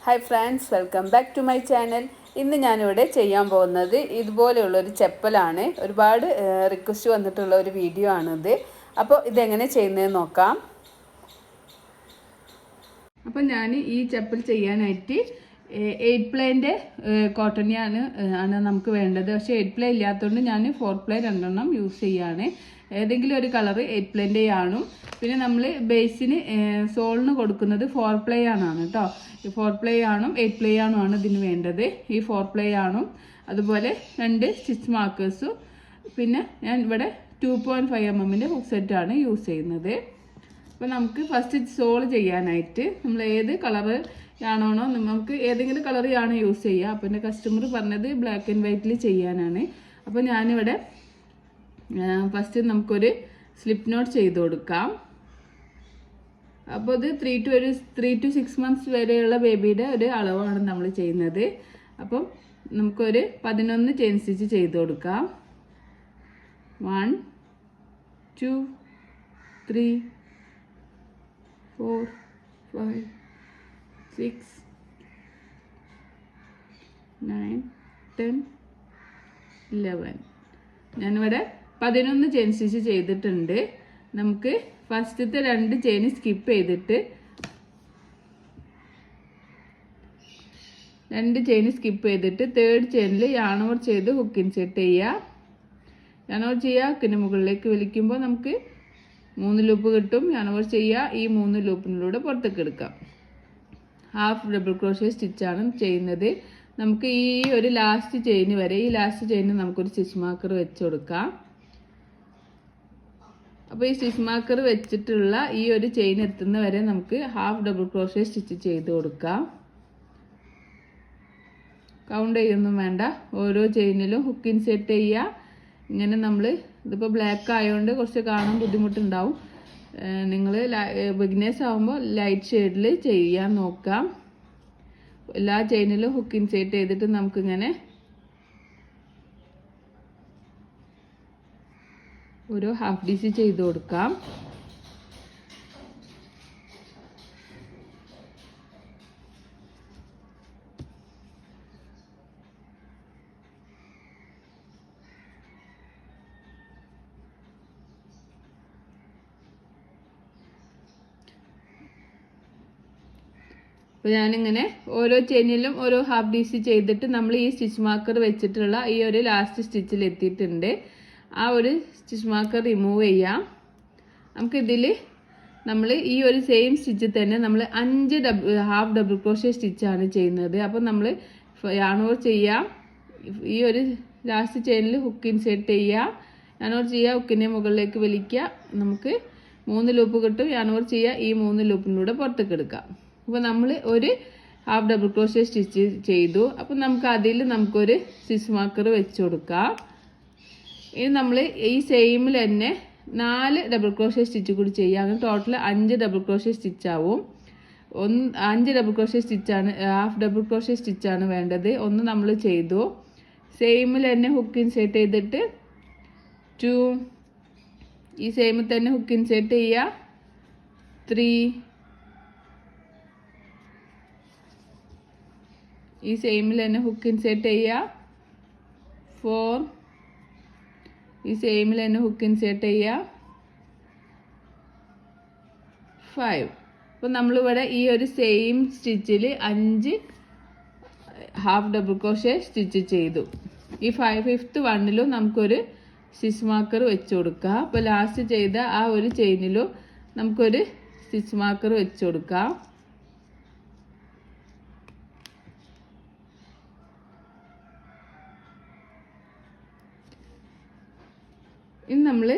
Hi friends, welcome back to my channel. ഇന്ന് ഞാനിവിടെ ചെയ്യാൻ പോകുന്നത് ഇതുപോലെയുള്ളൊരു ചെപ്പലാണ്. ഒരുപാട് റിക്വസ്റ്റ് വന്നിട്ടുള്ള ഒരു വീഡിയോ ആണിത്. അപ്പോൾ ഇതെങ്ങനെ ചെയ്യുന്നതെന്ന് നോക്കാം. അപ്പോൾ ഞാൻ ഈ ചെപ്പൽ ചെയ്യാനായിട്ട് 8 പ്ലേൻ്റെ കോട്ടണിയാണ് നമുക്ക് വേണ്ടത്. പക്ഷേ 8 പ്ലേ ഇല്ലാത്തതുകൊണ്ട് ഞാൻ 4 പ്ലേ 2 യൂസ് ചെയ്യുകയാണ്. ഏതെങ്കിലും ഒരു കളറ് 8 പ്ലേൻ്റെ ആണും. പിന്നെ നമ്മൾ ബേസിന് സോളിന് കൊടുക്കുന്നത് 4 പ്ലേ ആണ് കേട്ടോ. ഈ 4 പ്ലേ ആണും 8 പ്ലേ ആണ് ഇതിന് വേണ്ടത്. ഈ 4 പ്ലേ ആണും അതുപോലെ 2 സ്റ്റിച്ച് മാർക്കേഴ്സും പിന്നെ ഞാൻ ഇവിടെ 2.5 mm ഹുക്ക് സെറ്റാണ് യൂസ് ചെയ്യുന്നത്. അപ്പോൾ നമുക്ക് ഫസ്റ്റ് സോൾ ചെയ്യാനായിട്ട് നമ്മൾ ഏത് കളറ് ആണോ നമുക്ക് ഏതെങ്കിലും കളറാണ് യൂസ് ചെയ്യുക. അപ്പോൾ എൻ്റെ കസ്റ്റമർ പറഞ്ഞത് ബ്ലാക്ക് ആൻഡ് വൈറ്റിൽ ചെയ്യാനാണ്. അപ്പോൾ ഞാനിവിടെ ഫസ്റ്റ് നമുക്കൊരു സ്ലിപ്പ് നോട്ട് ചെയ്ത് കൊടുക്കാം. അപ്പോൾ ഇത് 3 to 6 months വരെയുള്ള ബേബിയുടെ ഒരു അളവാണ് നമ്മൾ ചെയ്യുന്നത്. അപ്പം നമുക്കൊരു 11 ചെയിൻ സ്റ്റിച്ച് ചെയ്ത് കൊടുക്കാം. 1 2 3 4 5 6 9 10 11 ഞാനിവിടെ 11 ചെയിൻ സ്റ്റിച്ച് ചെയ്തിട്ടുണ്ട്. നമുക്ക് ഫസ്റ്റത്തെ 2 ചെയിൻ സ്കിപ്പ് ചെയ്തിട്ട് 3rd ചെയിനിൽ yarn over ചെയ്ത് ഹുക്ക് ഇൻസേർട്ട് ചെയ്യുക. yarn over ചെയ്യുക, ഹുക്കിൻ്റെ മുകളിലേക്ക് വലിക്കുമ്പോൾ നമുക്ക് 3 ലൂപ്പ് കിട്ടും. yarn over ചെയ്യുക, ഈ 3 ലൂപ്പിലൂടെ പുറത്തേക്ക് എടുക്കാം. ഹാഫ് ഡബിൾ ക്രോഷ്യ സ്റ്റിച്ചാണ് ചെയ്യുന്നത്. നമുക്ക് ഈ ഒരു ലാസ്റ്റ് ചെയിൻ വരെ ഈ ലാസ്റ്റ് ചെയിന് നമുക്കൊരു സ്റ്റിച്ച് മാർക്കർ വെച്ച് കൊടുക്കാം. അപ്പോൾ ഈ സ്റ്റിച്ച് മാർക്കർ വെച്ചിട്ടുള്ള ഈ ഒരു ചെയിൻ എത്തുന്ന വരെ നമുക്ക് ഹാഫ് ഡബിൾ ക്രോഷ്യ സ്റ്റിച്ച് ചെയ്ത് കൊടുക്കാം. കൗണ്ട് ചെയ്യൊന്നും വേണ്ട. ഓരോ ചെയിനിലും ഹുക്ക് ഇൻസേർട്ട് ചെയ്യുക. ഇങ്ങനെ നമ്മൾ ഇതിപ്പോൾ ബ്ലാക്ക് ആയതുകൊണ്ട് കുറച്ച് കാണാൻ ബുദ്ധിമുട്ടുണ്ടാവും. നിങ്ങൾ ബിഗിനേഴ്സ് ആകുമ്പോൾ ലൈറ്റ് ഷെയ്ഡിൽ ചെയ്യാൻ നോക്കാം. എല്ലാ ചെയിനിലും ഹുക്ക് ഇൻസേർട്ട് ചെയ്തിട്ട് നമുക്കിങ്ങനെ ഒരു ഹാഫ് ഡിസി ചെയ്ത് കൊടുക്കാം. അപ്പോൾ ഞാനിങ്ങനെ ഓരോ ചെയിനിലും ഓരോ ഹാഫ് ഡിസി ചെയ്തിട്ട് നമ്മൾ ഈ സ്റ്റിച്ച് മാർക്കർ വെച്ചിട്ടുള്ള ഈ ഒരു ലാസ്റ്റ് സ്റ്റിച്ചിൽ എത്തിയിട്ടുണ്ട്. ആ ഒരു സ്റ്റിച്ച് മാർക്കർ റിമൂവ് ചെയ്യാം. നമുക്കിതിൽ നമ്മൾ ഈ ഒരു സെയിം സ്റ്റിച്ചിൽ തന്നെ നമ്മൾ 5 ഹാഫ് ഡബിൾ ക്രോഷ്യ സ്റ്റിച്ചാണ് ചെയ്യുന്നത്. അപ്പോൾ നമ്മൾ yarn over ചെയ്യാം. ഈ ഒരു ലാസ്റ്റ് ചെയിനിൽ ഹുക്ക് ഇൻസേർട്ട് ചെയ്യുക, yarn over ചെയ്യുക, ഹുക്കിൻ്റെ മുകളിലേക്ക് വലിക്കുക. നമുക്ക് 3 ലൂപ്പ് കിട്ടും. yarn over ചെയ്യുക, ഈ 3 ലൂപ്പിലൂടെ പുറത്തേക്ക് എടുക്കാം. അപ്പോൾ നമ്മൾ ഒരു ഹാഫ് ഡബിൾ ക്രോഷ്യ സ്റ്റിച്ച് ചെയ്തു. അപ്പോൾ നമുക്ക് അതിൽ നമുക്കൊരു സ്റ്റിച്ച് മാർക്കർ വെച്ച് കൊടുക്കാം. ഇനി നമ്മൾ ഈ സെയിമിൽ തന്നെ 4 ഡബിൾ ക്രോഷ്യ സ്റ്റിച്ച് കൂടി ചെയ്യുക. അങ്ങനെ ടോട്ടൽ 5 ഡബിൾ ക്രോഷ്യ സ്റ്റിച്ച് ആവും. 5 ഡബിൾ ക്രോഷ്യ സ്റ്റിച്ചാണ്, ഹാഫ് ഡബിൾ ക്രോഷ്യ സ്റ്റിച്ചാണ് വേണ്ടത്. ഒന്ന് നമ്മൾ ചെയ്തു. സെയിമിൽ തന്നെ ഹുക്ക് ഇൻസേർട്ട് ചെയ്തിട്ട് 2, ഈ സെയിമിൽ തന്നെ ഹുക്ക് ഇൻസേർട്ട് ചെയ്യുക. 3, ഈ സെയിമിൽ തന്നെ ഹുക്ക് ഇൻസേർട്ട് ചെയ്യുക. 4, ഈ സെയിമിൽ തന്നെ ഹുക്ക് ഇൻസേർട്ട് ചെയ്യുക. 5. അപ്പോൾ നമ്മളിവിടെ ഈ ഒരു സെയിം സ്റ്റിച്ചിൽ 5 ഹാഫ് ഡബിൾ ക്രോഷ്യ സ്റ്റിച്ച് ചെയ്തു. ഈ 5th വണ്ണിലും നമുക്കൊരു സ്റ്റിച്ച് മാർക്കർ വെച്ച് കൊടുക്കുക. അപ്പോൾ ലാസ്റ്റ് ചെയ്ത ആ ഒരു ചെയിനിലും നമുക്കൊരു സ്റ്റിച്ച് മാർക്കർ വെച്ച് കൊടുക്കാം. ഇനി നമ്മൾ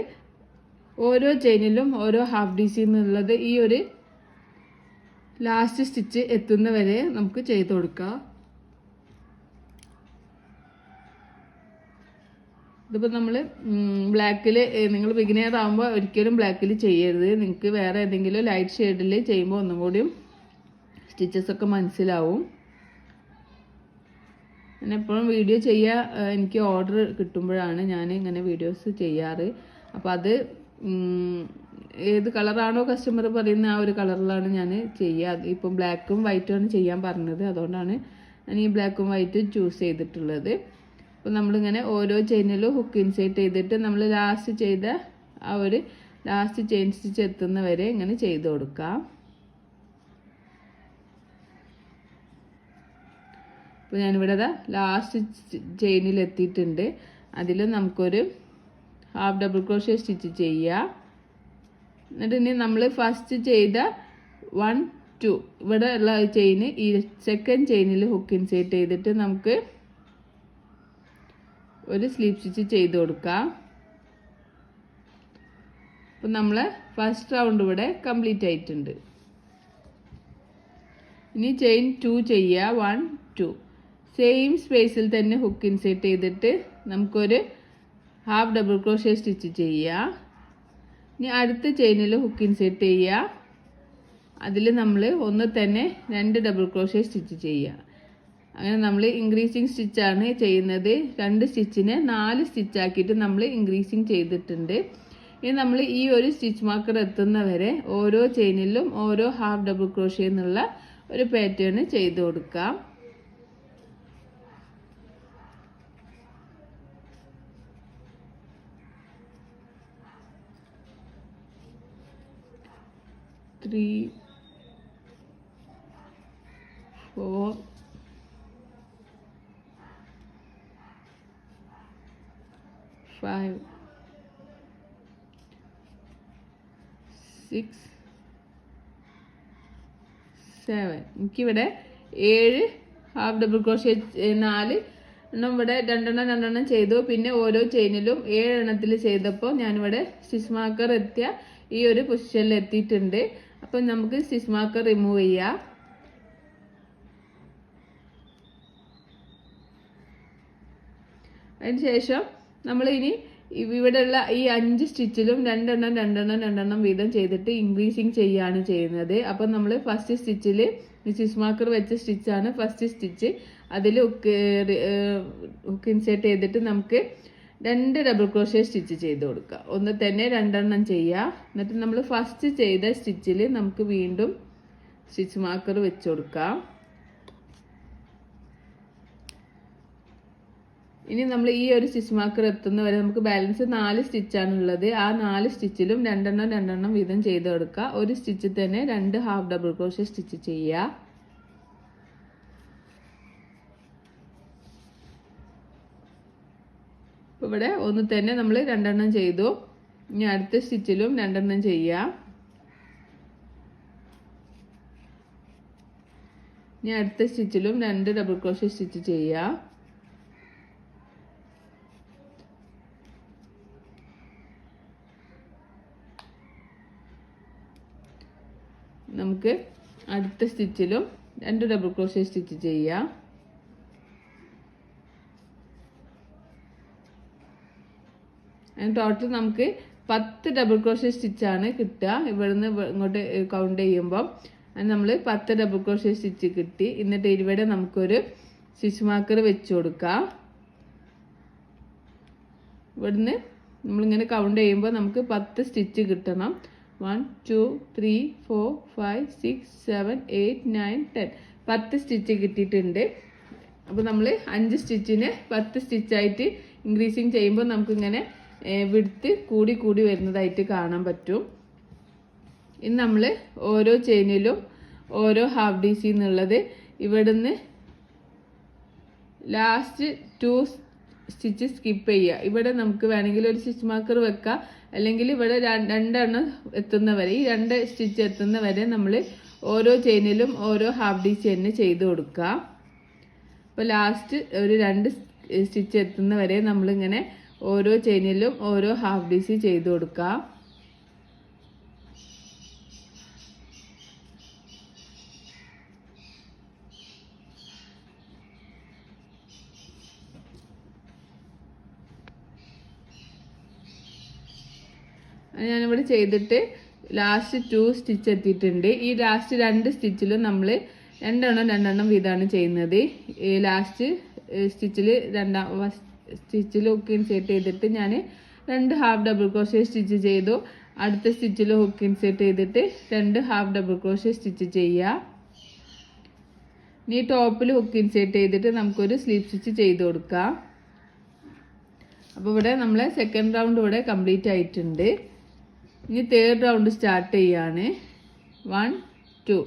ഓരോ ചെയിനിലും ഓരോ ഹാഫ് ഡിസി എന്നുള്ളത് ഈ ഒരു ലാസ്റ്റ് സ്റ്റിച്ച് എത്തുന്ന വരെ നമുക്ക് ചെയ്ത് കൊടുക്കാം. ഇതിപ്പോൾ നമ്മൾ ബ്ലാക്കിൽ, നിങ്ങൾ ബിഗിനർ ആകുമ്പോൾ ഒരിക്കലും ബ്ലാക്കിൽ ചെയ്യരുത്. നിങ്ങൾക്ക് വേറെ ഏതെങ്കിലും ലൈറ്റ് ഷെയ്ഡിൽ ചെയ്യുമ്പോൾ ഒന്നും കൂടിയും സ്റ്റിച്ചസൊക്കെ മനസ്സിലാവും. ഞാൻ എപ്പോഴും വീഡിയോ ചെയ്യുക എനിക്ക് ഓർഡർ കിട്ടുമ്പോഴാണ് ഞാൻ ഇങ്ങനെ വീഡിയോസ് ചെയ്യാറ്. അപ്പോൾ അത് ഏത് കളറാണോ കസ്റ്റമർ പറയുന്ന ആ ഒരു കളറിലാണ് ഞാൻ ചെയ്യുക. ഇപ്പം ബ്ലാക്കും വൈറ്റുമാണ് ചെയ്യാൻ പറഞ്ഞത്, അതുകൊണ്ടാണ് ഞാൻ ഈ ബ്ലാക്കും വൈറ്റും ചൂസ് ചെയ്തിട്ടുള്ളത്. അപ്പോൾ നമ്മളിങ്ങനെ ഓരോ ചെയിനിലും ഹുക്ക് ഇൻസേർട്ട് ചെയ്തിട്ട് നമ്മൾ ലാസ്റ്റ് ചെയ്ത ആ ഒരു ലാസ്റ്റ് ചെയിൻ സ്റ്റിച്ച് എത്തുന്ന വരെ ഇങ്ങനെ ചെയ്ത് കൊടുക്കാം. അപ്പോൾ ഞാനിവിടെ ലാസ്റ്റ് ചെയിനിൽ എത്തിയിട്ടുണ്ട്. അതിൽ നമുക്കൊരു ഹാഫ് ഡബിൾ ക്രോഷ്യ സ്റ്റിച്ച് ചെയ്യുക. എന്നിട്ട് ഇനി നമ്മൾ ഫസ്റ്റ് ചെയ്ത 1 2 ഇവിടെ ഉള്ള ചെയിന് ഈ സെക്കൻഡ് ചെയിനിൽ ഹുക്ക് ഇൻസേർട്ട് ചെയ്തിട്ട് നമുക്ക് ഒരു സ്ലീപ്പ് സ്റ്റിച്ച് ചെയ്ത് കൊടുക്കാം. അപ്പോൾ നമ്മൾ ഫസ്റ്റ് റൗണ്ട് ഇവിടെ കംപ്ലീറ്റ് ആയിട്ടുണ്ട്. ഇനി ചെയിൻ 2 ചെയ്യുക. 1 2 സെയിം സ്പേസിൽ തന്നെ ഹുക്ക് ഇൻസേർട്ട് ചെയ്തിട്ട് നമുക്കൊരു ഹാഫ് ഡബിൾ ക്രോഷ്യ സ്റ്റിച്ച് ചെയ്യുക. ഇനി അടുത്ത ചെയിനിൽ ഹുക്ക് ഇൻസേർട്ട് ചെയ്യുക. അതിൽ നമ്മൾ ഒന്ന് തന്നെ 2 ഡബിൾ ക്രോഷ്യ സ്റ്റിച്ച് ചെയ്യുക. അങ്ങനെ നമ്മൾ ഇൻക്രീസിങ് സ്റ്റിച്ചാണ് ചെയ്യുന്നത്. 2 സ്റ്റിച്ചിനെ 4 സ്റ്റിച്ചാക്കിയിട്ട് നമ്മൾ ഇൻക്രീസിങ് ചെയ്തിട്ടുണ്ട്. ഇനി നമ്മൾ ഈ ഒരു സ്റ്റിച്ച് മാർക്കർ എത്തുന്നവരെ ഓരോ ചെയിനിലും ഓരോ ഹാഫ് ഡബിൾ ക്രോഷ്യ എന്നുള്ള ഒരു പാറ്റേൺ ചെയ്ത് കൊടുക്കാം. Three, 4, 5, 6, 7. എനിക്കിവിടെ 7 ഹാഫ് ഡബിൾ ക്രോഷ്യ 4 എണ്ണം ഇവിടെ 2 എണ്ണം ചെയ്തു. പിന്നെ ഓരോ ചെയിനിലും 7 എണ്ണത്തിൽ ചെയ്തപ്പോൾ ഞാനിവിടെ സ്റ്റിച്ച് മാർക്കർ എത്തിയ ഈ ഒരു പൊസിഷനിൽ എത്തിയിട്ടുണ്ട്. അപ്പം നമുക്ക് സ്റ്റിച്ച് മാർക്കർ റിമൂവ് ചെയ്യാം. അതിന് ശേഷം നമ്മൾ ഇനി ഇവിടെയുള്ള ഈ 5 സ്റ്റിച്ചിലും 2 എണ്ണം വീതം ചെയ്തിട്ട് ഇൻക്രീസിങ് ചെയ്യാണ് ചെയ്യുന്നത്. അപ്പം നമ്മൾ ഫസ്റ്റ് സ്റ്റിച്ചിൽ സ്റ്റിച്ച് മാർക്കർ വെച്ച സ്റ്റിച്ചാണ് ഫസ്റ്റ് സ്റ്റിച്ച്. അതിൽ ഹുക്ക് ഇൻസേർട്ട് ചെയ്തിട്ട് നമുക്ക് 2 ഡബിൾ ക്രോഷ്യ സ്റ്റിച്ച് ചെയ്ത് കൊടുക്കുക. ഒന്ന് തന്നെ 2 എണ്ണം ചെയ്യുക. എന്നിട്ട് നമ്മൾ ഫസ്റ്റ് ചെയ്ത സ്റ്റിച്ചിൽ നമുക്ക് വീണ്ടും സ്റ്റിച്ച് മാർക്കർ വെച്ച് കൊടുക്കാം. ഇനി നമ്മൾ ഈ ഒരു സ്റ്റിച്ച് മാർക്കർ എത്തുന്ന വരെ നമുക്ക് ബാലൻസ് 4 സ്റ്റിച്ചാണ് ഉള്ളത്. ആ 4 സ്റ്റിച്ചിലും 2 എണ്ണം വീതം ചെയ്ത് കൊടുക്കുക. ഒരു സ്റ്റിച്ചിൽ തന്നെ 2 ഹാഫ് ഡബിൾ ക്രോഷ്യ സ്റ്റിച്ച് ചെയ്യുക. ഇപ്പോൾ ഇവിടെ ഒന്ന് തന്നെ നമ്മൾ 2 എണ്ണം ചെയ്തു. ഇനി അടുത്ത സ്റ്റിച്ചിലും 2 എണ്ണം ചെയ്യാം. ഇനി അടുത്ത സ്റ്റിച്ചിലും 2 ഡബിൾ ക്രോഷ്യ സ്റ്റിച്ച് ചെയ്യാം. നമുക്ക് അടുത്ത സ്റ്റിച്ചിലും 2 ഡബിൾ ക്രോഷ്യ സ്റ്റിച്ച് ചെയ്യാം. ടോട്ടൽ നമുക്ക് 10 ഡബിൾ ക്രോഷ്യ സ്റ്റിച്ചാണ് കിട്ടുക. ഇവിടുന്ന് ഇങ്ങോട്ട് കൗണ്ട് ചെയ്യുമ്പോൾ നമ്മൾ 10 ഡബിൾ ക്രോഷ്യ സ്റ്റിച്ച് കിട്ടി. എന്നിട്ട് ഇവിടെ നമുക്കൊരു സ്റ്റിച്ച് മാർക്കർ വെച്ച് കൊടുക്കാം. ഇവിടുന്ന് നമ്മളിങ്ങനെ കൗണ്ട് ചെയ്യുമ്പോൾ നമുക്ക് 10 സ്റ്റിച്ച് കിട്ടണം. 1 2 3 4 5 6 7 8 9 10 10 സ്റ്റിച്ച് കിട്ടിയിട്ടുണ്ട്. അപ്പോൾ നമ്മൾ 5 സ്റ്റിച്ചിന് 10 സ്റ്റിച്ചായിട്ട് ഇൻക്രീസിങ് ചെയ്യുമ്പോൾ നമുക്കിങ്ങനെ വിഡ്ത്ത് കൂടി വരുന്നതായിട്ട് കാണാൻ പറ്റും. ഇനി നമ്മൾ ഓരോ ചെയിനിലും ഓരോ ഹാഫ് ഡി സി എന്നുള്ളത് ഇവിടുന്ന് ലാസ്റ്റ് 2 സ്റ്റിച്ച് സ്കിപ്പ് ചെയ്യുക. ഇവിടെ നമുക്ക് വേണമെങ്കിൽ ഒരു സ്റ്റിച്ച് മാർക്കർ വെക്കാം, അല്ലെങ്കിൽ ഇവിടെ 2 എണ്ണം എത്തുന്നവരെ ഈ 2 സ്റ്റിച്ച് എത്തുന്നവരെ നമ്മൾ ഓരോ ചെയിനിലും ഓരോ ഹാഫ് ഡി സി തന്നെ ചെയ്ത് കൊടുക്കുക. അപ്പോൾ ലാസ്റ്റ് ഒരു 2 സ്റ്റിച്ച് എത്തുന്നവരെ നമ്മളിങ്ങനെ ഓരോ ചെയിനിലും ഓരോ ഹാഫ് ഡി സി ചെയ്ത് കൊടുക്കുക. ഞാനിവിടെ ചെയ്തിട്ട് ലാസ്റ്റ് 2 സ്റ്റിച്ച് എത്തിയിട്ടുണ്ട്. ഈ ലാസ്റ്റ് 2 സ്റ്റിച്ചിലും നമ്മൾ 2 എണ്ണം വീതമാണ് ചെയ്യുന്നത്. ഈ ലാസ്റ്റ് സ്റ്റിച്ചിൽ സ്റ്റിച്ചിലൊക്കെ ഇൻസേർട്ട് ചെയ്തിട്ട് ഞാൻ 2 ഹാഫ് ഡബിൾ ക്രോഷേ സ്റ്റിച്ച് ചെയ്തു. അടുത്ത സ്റ്റിച്ചിൽ ഹുക്ക് ഇൻസേർട്ട് ചെയ്തിട്ട് 2 ഹാഫ് ഡബിൾ ക്രോഷേ സ്റ്റിച്ച് ചെയ്യുക. ഇനി ടോപ്പിൽ ഹുക്ക് ഇൻസേർട്ട് ചെയ്തിട്ട് നമുക്കൊരു സ്ലീപ്പ് സ്റ്റിച്ച് ചെയ്ത് കൊടുക്കാം. അപ്പോൾ ഇവിടെ നമ്മളെ സെക്കൻഡ് റൗണ്ട് ഇവിടെ കംപ്ലീറ്റ് ആയിട്ടുണ്ട്. ഇനി തേർഡ് റൗണ്ട് സ്റ്റാർട്ട് ചെയ്യാണ്. 1 2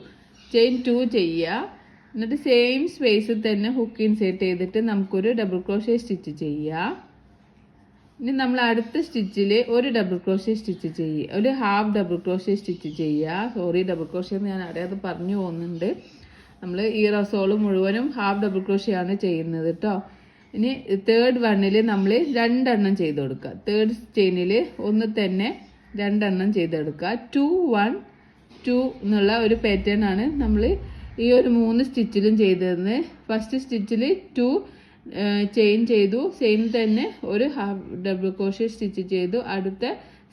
ചെയിൻ 2 ചെയ്യുക. എന്നിട്ട് സെയിം സ്പേസിൽ തന്നെ ഹുക്ക് ഇൻസേർട്ട് ചെയ്തിട്ട് നമുക്കൊരു ഡബിൾ ക്രോഷേ സ്റ്റിച്ച് ചെയ്യുക. ഇനി നമ്മൾ അടുത്ത സ്റ്റിച്ചിൽ ഒരു ഡബിൾ ക്രോഷേ സ്റ്റിച്ച് ചെയ്യുക, ഒരു ഹാഫ് ഡബിൾ ക്രോഷേ സ്റ്റിച്ച് ചെയ്യുക. സോറി, ഡബിൾ ക്രോഷേ എന്ന് ഞാൻ അറിയാതെ പറഞ്ഞു പോകുന്നുണ്ട്. നമ്മൾ ഈ റസോൾ മുഴുവനും ഹാഫ് ഡബിൾ ക്രോഷേ ആണ് ചെയ്യുന്നത് കേട്ടോ. ഇനി തേർഡ് വണ്ണിൽ നമ്മൾ 2 എണ്ണം ചെയ്ത് കൊടുക്കുക. തേർഡ് ചെയിനിൽ ഒന്ന് തന്നെ 2 എണ്ണം ചെയ്തെടുക്കുക. 2 1 2 എന്നുള്ള ഒരു പാറ്റേൺ ആണ് നമ്മൾ ഈ ഒരു 3 സ്റ്റിച്ചിലും ചെയ്തതെന്ന്. ഫസ്റ്റ് സ്റ്റിച്ചിൽ 2 ചെയിൻ ചെയ്തു, ചെയിൻ തന്നെ ഒരു ഹാഫ് ഡബിൾ ക്രോഷേ സ്റ്റിച്ച് ചെയ്തു. അടുത്ത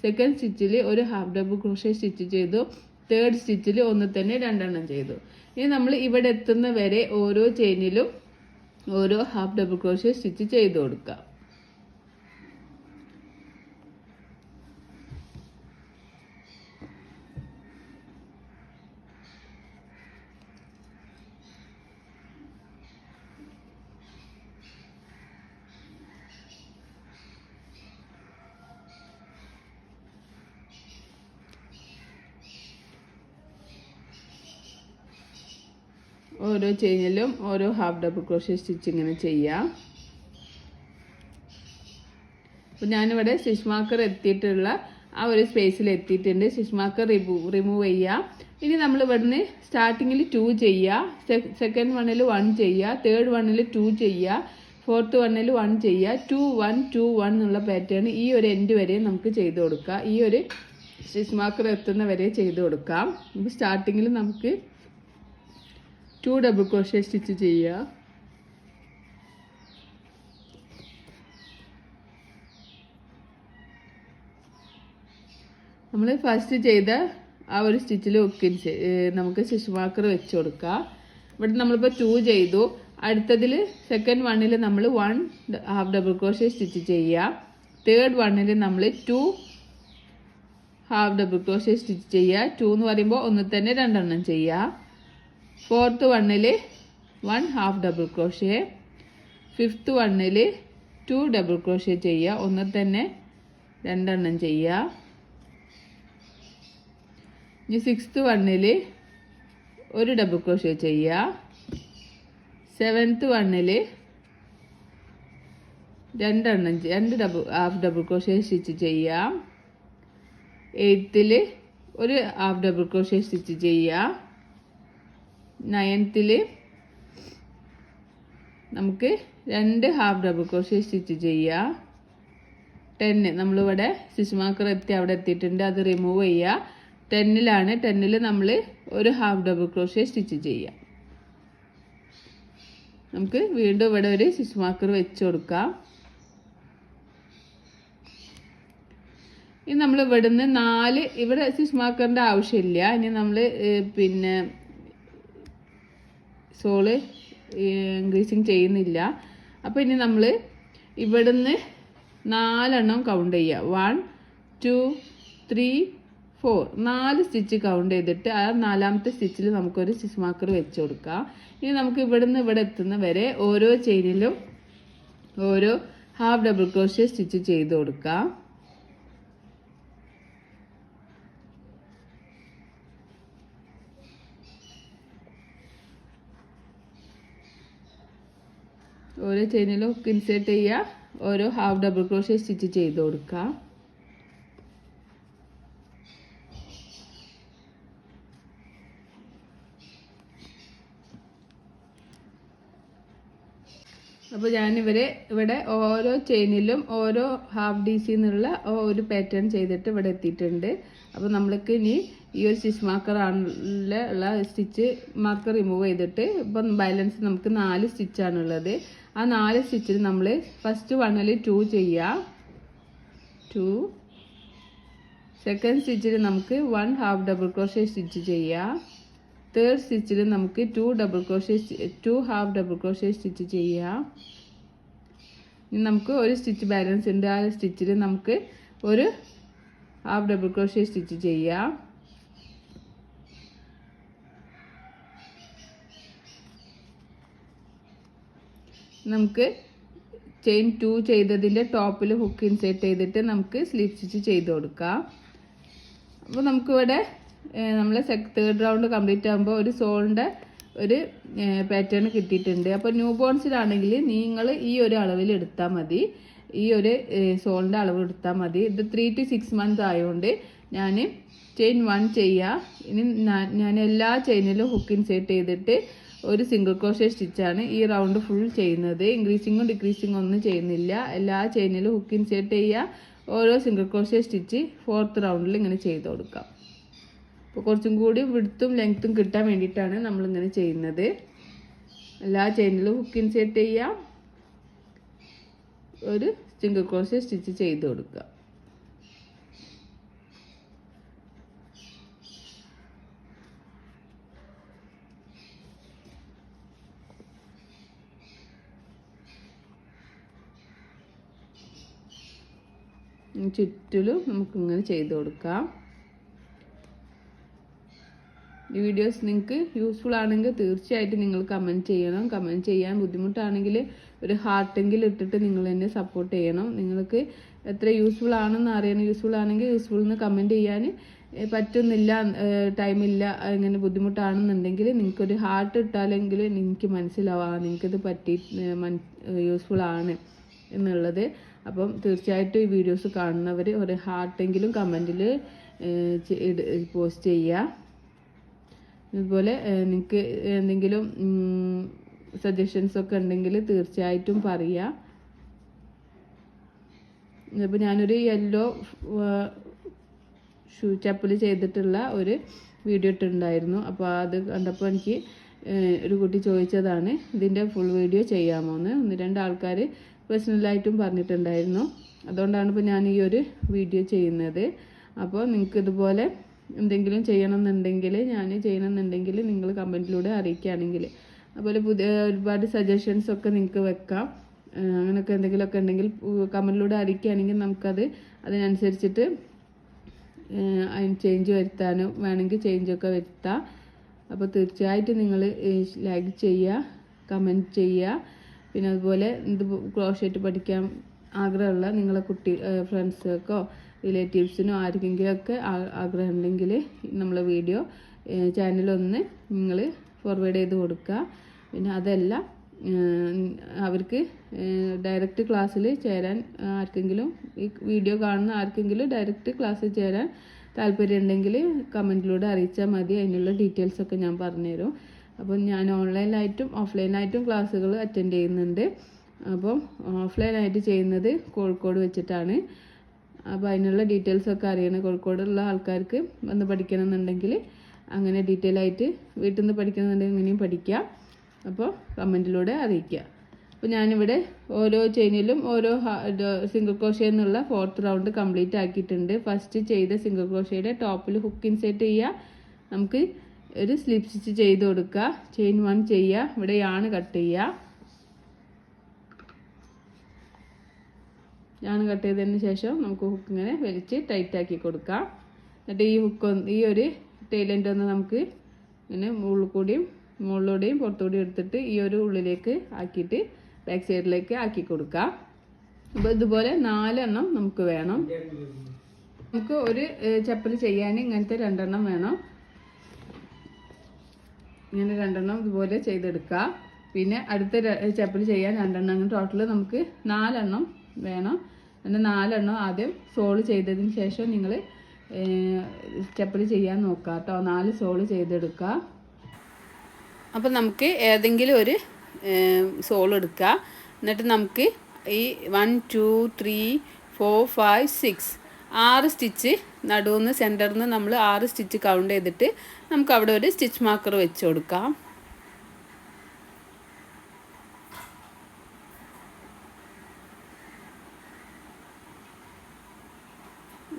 സെക്കൻഡ് സ്റ്റിച്ചിൽ ഒരു ഹാഫ് ഡബിൾ ക്രോഷേ സ്റ്റിച്ച് ചെയ്തു. തേർഡ് സ്റ്റിച്ചിൽ ഒന്ന് തന്നെ 2 എണ്ണം ചെയ്തു. ഇനി നമ്മൾ ഇവിടെ എത്തുന്ന വരെ ഓരോ ചെയിനിലും ഓരോ ഹാഫ് ഡബിൾ ക്രോഷേ സ്റ്റിച്ച് ചെയ്ത് കൊടുക്കാം. ഓരോ ചെയിനിലും ഓരോ ഹാഫ് ഡബിൾ ക്രോഷേ സ്റ്റിച്ച് ഇങ്ങനെ ചെയ്യാം. അപ്പോൾ ഞാനിവിടെ സ്റ്റിച്ച് മാർക്കർ എത്തിയിട്ടുള്ള ആ ഒരു സ്പേസിൽ എത്തിയിട്ടുണ്ട്. സ്റ്റിച്ച് മാർക്കർ റിമൂവ് ചെയ്യാം. ഇനി നമ്മൾ ഇവിടുന്ന് സ്റ്റാർട്ടിങ്ങിൽ 2 ചെയ്യുക, സെക്കൻഡ് വണ്ണിൽ 1 ചെയ്യുക, തേർഡ് വണ്ണിൽ 2 ചെയ്യുക, ഫോർത്ത് വണ്ണിൽ 1 ചെയ്യുക. 2 1 2 1 എന്നുള്ള പാറ്റേൺ ഈ ഒരു എൻഡ് വരെ നമുക്ക് ചെയ്ത് കൊടുക്കാം. ഈ ഒരു സ്റ്റിച്ച് മാർക്കർ എത്തുന്ന വരെ ചെയ്ത് കൊടുക്കാം. ഇപ്പോൾ സ്റ്റാർട്ടിങ്ങിൽ നമുക്ക് 2 ഡബിൾ ക്രോഷേ സ്റ്റിച്ച് ചെയ്യുക. നമ്മൾ ഫസ്റ്റ് ചെയ്ത ആ ഒരു സ്റ്റിച്ചിൽ നമുക്ക് സ്റ്റിച്ച് മാർക്കർ വെച്ച് കൊടുക്കാം. ഇവിടെ നമ്മളിപ്പോൾ 2 ചെയ്തു. അടുത്തതിൽ സെക്കൻഡ് വണ്ണിൽ നമ്മൾ 1 ഹാഫ് ഡബിൾ ക്രോഷേ സ്റ്റിച്ച് ചെയ്യുക. തേർഡ് വണ്ണിൽ നമ്മൾ 2 ഹാഫ് ഡബിൾ ക്രോഷേ സ്റ്റിച്ച് ചെയ്യുക. 2 എന്ന് പറയുമ്പോൾ ഒന്ന് തന്നെ 2 എണ്ണം ചെയ്യുക. ഫോർത്ത് വണ്ണിൽ 1 ഹാഫ് ഡബിൾ ക്രോഷേ. ഫിഫ്ത്ത് വണ്ണിൽ 2 ഡബിൾ ക്രോഷേ ചെയ്യുക, ഒന്ന് തന്നെ 2 എണ്ണം ചെയ്യുക. ഇനി സിക്സ്ത് വണ്ണിൽ ഒരു ഡബിൾ ക്രോഷേ ചെയ്യുക. സെവൻത്ത് വണ്ണിൽ 2 ഹാഫ് ഡബിൾ ക്രോഷേ സ്റ്റിച്ച് ചെയ്യുക. എയ്ത്തിൽ ഒരു ഹാഫ് ഡബിൾ ക്രോഷേ സ്റ്റിച്ച് ചെയ്യുക. 9th നമുക്ക് 2 ഹാഫ് ഡബിൾ ക്രോഷേ സ്റ്റിച്ച് ചെയ്യുക. 10 നമ്മളിവിടെ സ്റ്റിച്ച് മാർക്കർ അവിടെ എത്തിയിട്ടുണ്ട്, അത് റിമൂവ് ചെയ്യുക. 10ലാണ് 10ൽ നമ്മൾ ഒരു ഹാഫ് ഡബിൾ ക്രോഷേ സ്റ്റിച്ച് ചെയ്യുക. നമുക്ക് വീണ്ടും ഇവിടെ ഒരു സ്റ്റിച്ച് മാർക്കർ വെച്ച് കൊടുക്കാം. ഇനി നമ്മൾ ഇവിടുന്ന് 4 ഇവിടെ സ്റ്റിച്ച് മാർക്കറിൻ്റെ ആവശ്യമില്ല. ഇനി നമ്മൾ പിന്നെ സോള് ഇൻക്രീസിങ് ചെയ്യുന്നില്ല. അപ്പോൾ ഇനി നമ്മൾ ഇവിടുന്ന് 4 എണ്ണം കൗണ്ട് ചെയ്യുക. 1 2 3 4 4 സ്റ്റിച്ച് കൗണ്ട് ചെയ്തിട്ട് ആ 4ാമത്തെ സ്റ്റിച്ചിൽ നമുക്കൊരു സ്റ്റിച്ച് മാർക്കർ വെച്ച് കൊടുക്കാം. ഇനി നമുക്ക് ഇവിടുന്ന് ഇവിടെ എത്തുന്ന വരെ ഓരോ ചെയിനിലും ഓരോ ഹാഫ് ഡബിൾ ക്രോഷേ സ്റ്റിച്ച് ചെയ്ത് കൊടുക്കാം. ഓരോ ചെയിനിലും ഹുക്ക് ഇൻസേർട്ട് ചെയ്യുക, ഓരോ ഹാഫ് ഡബിൾ ക്രോഷേ സ്റ്റിച്ച് ചെയ്ത് കൊടുക്കുക. അപ്പോൾ ഇവിടെ ഓരോ ചെയിനിലും ഓരോ ഹാഫ് DC എന്നുള്ള ഒരു പാറ്റേൺ ചെയ്തിട്ട് ഇവിടെ എത്തിയിട്ടുണ്ട്. അപ്പോൾ നമ്മൾക്ക് ഇനി ഈ ഒരു സ്റ്റിച്ച് മാർക്കർ ഉള്ള സ്റ്റിച്ച് മാർക്കർ റിമൂവ് ചെയ്തിട്ട് ഇപ്പം ബാലൻസ് നമുക്ക് 4 സ്റ്റിച്ചാണുള്ളത്. ആ 4 സ്റ്റിച്ചിൽ നമ്മൾ ഫസ്റ്റ് വണ്ണിൽ 2 ചെയ്യുക. 2 സെക്കൻഡ് സ്റ്റിച്ചിൽ നമുക്ക് 1 ഹാഫ് ഡബിൾ ക്രോഷേ സ്റ്റിച്ച് ചെയ്യുക. തേർഡ് സ്റ്റിച്ചിൽ നമുക്ക് 2 ഹാഫ് ഡബിൾ ക്രോഷേ സ്റ്റിച്ച് ചെയ്യുക. ഇനി നമുക്ക് ഒരു സ്റ്റിച്ച് ബാലൻസ് ഉണ്ട്. ആ സ്റ്റിച്ചിൽ നമുക്ക് ഒരു ഹാഫ് ഡബിൾ ക്രോഷ്യ സ്റ്റിച്ച് ചെയ്യാം. നമുക്ക് ചെയിൻ 2 ചെയ്തതിൻ്റെ ടോപ്പിൽ ഹുക്ക് ഇൻസേർട്ട് ചെയ്തിട്ട് നമുക്ക് സ്ലിപ്പ് സ്റ്റിച്ച് ചെയ്ത് കൊടുക്കാം. അപ്പോൾ നമുക്കിവിടെ നമ്മളെ തേർഡ് റൗണ്ട് കംപ്ലീറ്റ് ആകുമ്പോൾ ഒരു സോളിൻ്റെ ഒരു പാറ്റേൺ കിട്ടിയിട്ടുണ്ട്. അപ്പോൾ ന്യൂ ബോൺസിലാണെങ്കിൽ നിങ്ങൾ ഈ ഒരു അളവിൽ എടുത്താൽ മതി, ഈ ഒരു സോളിൻ്റെ അളവ് എടുത്താൽ മതി. ഇത് 3 to 6 months ആയതുകൊണ്ട് ഞാൻ ചെയിൻ 1 ചെയ്യുക. ഇനി ഞാൻ എല്ലാ ചെയിനിലും ഹുക്ക് ഇൻസേർട്ട് ചെയ്തിട്ട് ഒരു സിംഗിൾ ക്രോഷ്യ സ്റ്റിച്ചാണ് ഈ റൗണ്ട് ഫുൾ ചെയ്യുന്നത്. ഇൻക്രീസിങ്ങും ഡിക്രീസിങ്ങും ഒന്നും ചെയ്യുന്നില്ല. എല്ലാ ചെയിനിലും ഹുക്ക് ഇൻസേർട്ട് ചെയ്യുക. ഓരോ സിംഗിൾ ക്രോഷ്യ സ്റ്റിച്ച് 4th റൗണ്ടിൽ ഇങ്ങനെ ചെയ്ത് കൊടുക്കാം. അപ്പോൾ കുറച്ചും കൂടി വിഡ്ത്തും ലെങ്ത്തും കിട്ടാൻ വേണ്ടിയിട്ടാണ് നമ്മളിങ്ങനെ ചെയ്യുന്നത്. എല്ലാ ചെയിനിലും ഹുക്ക് ഇൻസേർട്ട് ചെയ്യുക, ഒരു സിംഗിൾ ക്രോഷ്യ സ്റ്റിച്ച് ചെയ്ത് കൊടുക്കുക. ചുറ്റിലും നമുക്കിങ്ങനെ ചെയ്ത് കൊടുക്കാം. ഈ വീഡിയോസ് നിങ്ങൾക്ക് യൂസ്ഫുൾ ആണെങ്കിൽ തീർച്ചയായിട്ടും നിങ്ങൾ കമൻറ്റ് ചെയ്യണം. കമൻറ്റ് ചെയ്യാൻ ബുദ്ധിമുട്ടാണെങ്കിൽ ഒരു ഹാർട്ടെങ്കിലും ഇട്ടിട്ട് നിങ്ങൾ എന്നെ സപ്പോർട്ട് ചെയ്യണം. നിങ്ങൾക്ക് എത്ര യൂസ്ഫുൾ ആണെന്ന് അറിയണം. യൂസ്ഫുൾ ആണെങ്കിൽ യൂസ്ഫുൾ എന്ന് കമൻറ്റ് ചെയ്യാൻ പറ്റുന്നില്ല, ടൈമില്ല, ഇങ്ങനെ ബുദ്ധിമുട്ടാണെന്നുണ്ടെങ്കിൽ നിങ്ങൾക്കൊരു ഹാർട്ട് ഇട്ടാലെങ്കിൽ എനിക്ക് മനസ്സിലാവാം നിങ്ങൾക്കിത് യൂസ്ഫുൾ ആണ് എന്നുള്ളത്. അപ്പം തീർച്ചയായിട്ടും ഈ വീഡിയോസ് കാണുന്നവർ ഒരു ഹാർട്ടെങ്കിലും കമൻറ്റിൽ പോസ്റ്റ് ചെയ്യുക. ഇതുപോലെ നിങ്ങൾക്ക് എന്തെങ്കിലും സജഷൻസൊക്കെ ഉണ്ടെങ്കിൽ തീർച്ചയായിട്ടും പറയുക. ഇപ്പോൾ ഞാനൊരു യെല്ലോ ചപ്പൽ ചെയ്തിട്ടുള്ള ഒരു വീഡിയോ ഇട്ടിട്ടുണ്ടായിരുന്നു. അപ്പോൾ അത് കണ്ടപ്പോൾ എനിക്ക് ഒരു കുട്ടി ചോദിച്ചതാണ് ഇതിൻ്റെ ഫുൾ വീഡിയോ ചെയ്യാമോ എന്ന്. 1-2 ആൾക്കാർ പേഴ്സണലായിട്ടും പറഞ്ഞിട്ടുണ്ടായിരുന്നു. അതുകൊണ്ടാണ് ഇപ്പോൾ ഞാൻ ഈ ഒരു വീഡിയോ ചെയ്യുന്നത്. അപ്പോൾ നിങ്ങൾക്ക് ഇതുപോലെ എന്തെങ്കിലും ചെയ്യണമെന്നുണ്ടെങ്കിൽ നിങ്ങൾ കമൻറ്റിലൂടെ അറിയിക്കുകയാണെങ്കിൽ, അതുപോലെ പുതിയ ഒരുപാട് സജഷൻസൊക്കെ നിങ്ങൾക്ക് വെക്കാം. അങ്ങനെയൊക്കെ എന്തെങ്കിലുമൊക്കെ ഉണ്ടെങ്കിൽ കമൻറ്റിലൂടെ അറിയിക്കുകയാണെങ്കിൽ നമുക്കത് അതിനനുസരിച്ചിട്ട് അതിന് ചേഞ്ച് വരുത്താനും വേണമെങ്കിൽ ചേഞ്ചൊക്കെ വരുത്താം. അപ്പോൾ തീർച്ചയായിട്ടും നിങ്ങൾ ലൈക്ക് ചെയ്യുക, കമൻറ്റ് ചെയ്യുക. പിന്നെ അതുപോലെ ഇത് ക്രോഷ്യേറ്റ് പഠിക്കാൻ ആഗ്രഹമുള്ള നിങ്ങളെ ഫ്രണ്ട്സൊക്കെ റിലേറ്റീവ്സിനോ ആർക്കെങ്കിലുമൊക്കെ ആഗ്രഹം ഉണ്ടെങ്കിൽ നമ്മളെ വീഡിയോ ചാനലൊന്ന് നിങ്ങൾ ഫോർവേഡ് ചെയ്ത് കൊടുക്കുക. പിന്നെ അതല്ല അവർക്ക് ഡയറക്റ്റ് ക്ലാസ്സിൽ ചേരാൻ ആർക്കെങ്കിലും ഈ വീഡിയോ കാണുന്ന ആർക്കെങ്കിലും ഡയറക്റ്റ് ക്ലാസ്സിൽ ചേരാൻ താല്പര്യം ഉണ്ടെങ്കിൽ കമൻറ്റിലൂടെ അറിയിച്ചാൽ മതി. അതിനുള്ള ഡീറ്റെയിൽസൊക്കെ ഞാൻ പറഞ്ഞുതരും. അപ്പം ഞാൻ ഓൺലൈനായിട്ടും ഓഫ്ലൈനായിട്ടും ക്ലാസ്സുകൾ അറ്റൻഡ് ചെയ്യുന്നുണ്ട്. അപ്പം ഓഫ്ലൈനായിട്ട് ചെയ്യുന്നത് കോഴിക്കോട് വെച്ചിട്ടാണ്. അപ്പോൾ അതിനുള്ള ഡീറ്റെയിൽസൊക്കെ അറിയണം. കോഴിക്കോടുള്ള ആൾക്കാർക്ക് വന്ന് പഠിക്കണമെന്നുണ്ടെങ്കിൽ അങ്ങനെ ഡീറ്റെയിൽ ആയിട്ട് വീട്ടിൽ നിന്ന് പഠിക്കണമെന്നുണ്ടെങ്കിൽ ഇങ്ങനെയും പഠിക്കാം. അപ്പോൾ കമൻറ്റിലൂടെ അറിയിക്കുക. അപ്പോൾ ഞാനിവിടെ ഓരോ ചെയിനിലും ഓരോ സിംഗിൾ ക്രോഷ്യ എന്നുള്ള 4th റൗണ്ട് കംപ്ലീറ്റ് ആക്കിയിട്ടുണ്ട്. ഫസ്റ്റ് ചെയ്ത സിംഗിൾ ക്രോഷ്യയുടെ ടോപ്പിൽ ഹുക്ക് ഇൻസേർട്ട് ചെയ്യുക, നമുക്ക് ഒരു സ്ലിപ്പ് സ്റ്റിച്ച് ചെയ്ത് കൊടുക്കുക, ചെയിൻ 1 ചെയ്യുക, ഇവിടെ യാണ് കട്ട് ചെയ്യുക. യാണ് കട്ട് ചെയ്തതിന് ശേഷം നമുക്ക് ഹുക്ക് ഇങ്ങനെ വലിച്ച് ടൈറ്റാക്കി കൊടുക്കാം. എന്നിട്ട് ഈ ഒരു ടൈലൻ്റ് ഒന്ന് നമുക്ക് ഇങ്ങനെ മുകളിലൂടെയും പുറത്തുകൂടിയും എടുത്തിട്ട് ഈ ഒരു ഉള്ളിലേക്ക് ആക്കിയിട്ട് ബാക്ക് സൈഡിലേക്ക് ആക്കി കൊടുക്കാം. അപ്പോൾ ഇതുപോലെ 4 എണ്ണം നമുക്ക് വേണം. നമുക്ക് ഒരു ചപ്പൽ ചെയ്യാൻ ഇങ്ങനത്തെ 2 എണ്ണം വേണം. ഇങ്ങനെ 2 എണ്ണം ഇതുപോലെ ചെയ്തെടുക്കുക. പിന്നെ അടുത്ത ചപ്പൽ ചെയ്യാൻ 2 എണ്ണം, അങ്ങനെ ടോട്ടൽ നമുക്ക് 4 എണ്ണം വേണം. അങ്ങനെ 4 എണ്ണം ആദ്യം സോള് ചെയ്തതിന് ശേഷം നിങ്ങൾ ചപ്പൽ ചെയ്യാൻ നോക്കുക കേട്ടോ. 4 സോള് ചെയ്തെടുക്കുക. അപ്പോൾ നമുക്ക് ഏതെങ്കിലും ഒരു സോൾ എടുക്കുക. എന്നിട്ട് നമുക്ക് ഈ 1 2 3 4 5 6 6 സ്റ്റിച്ച് നടുവിന്ന് സെൻറ്ററിൽ നിന്ന് നമ്മൾ 6 സ്റ്റിച്ച് കൗണ്ട് ചെയ്തിട്ട് നമുക്ക് അവിടെ ഒരു സ്റ്റിച്ച് മാർക്കർ വെച്ച് കൊടുക്കാം.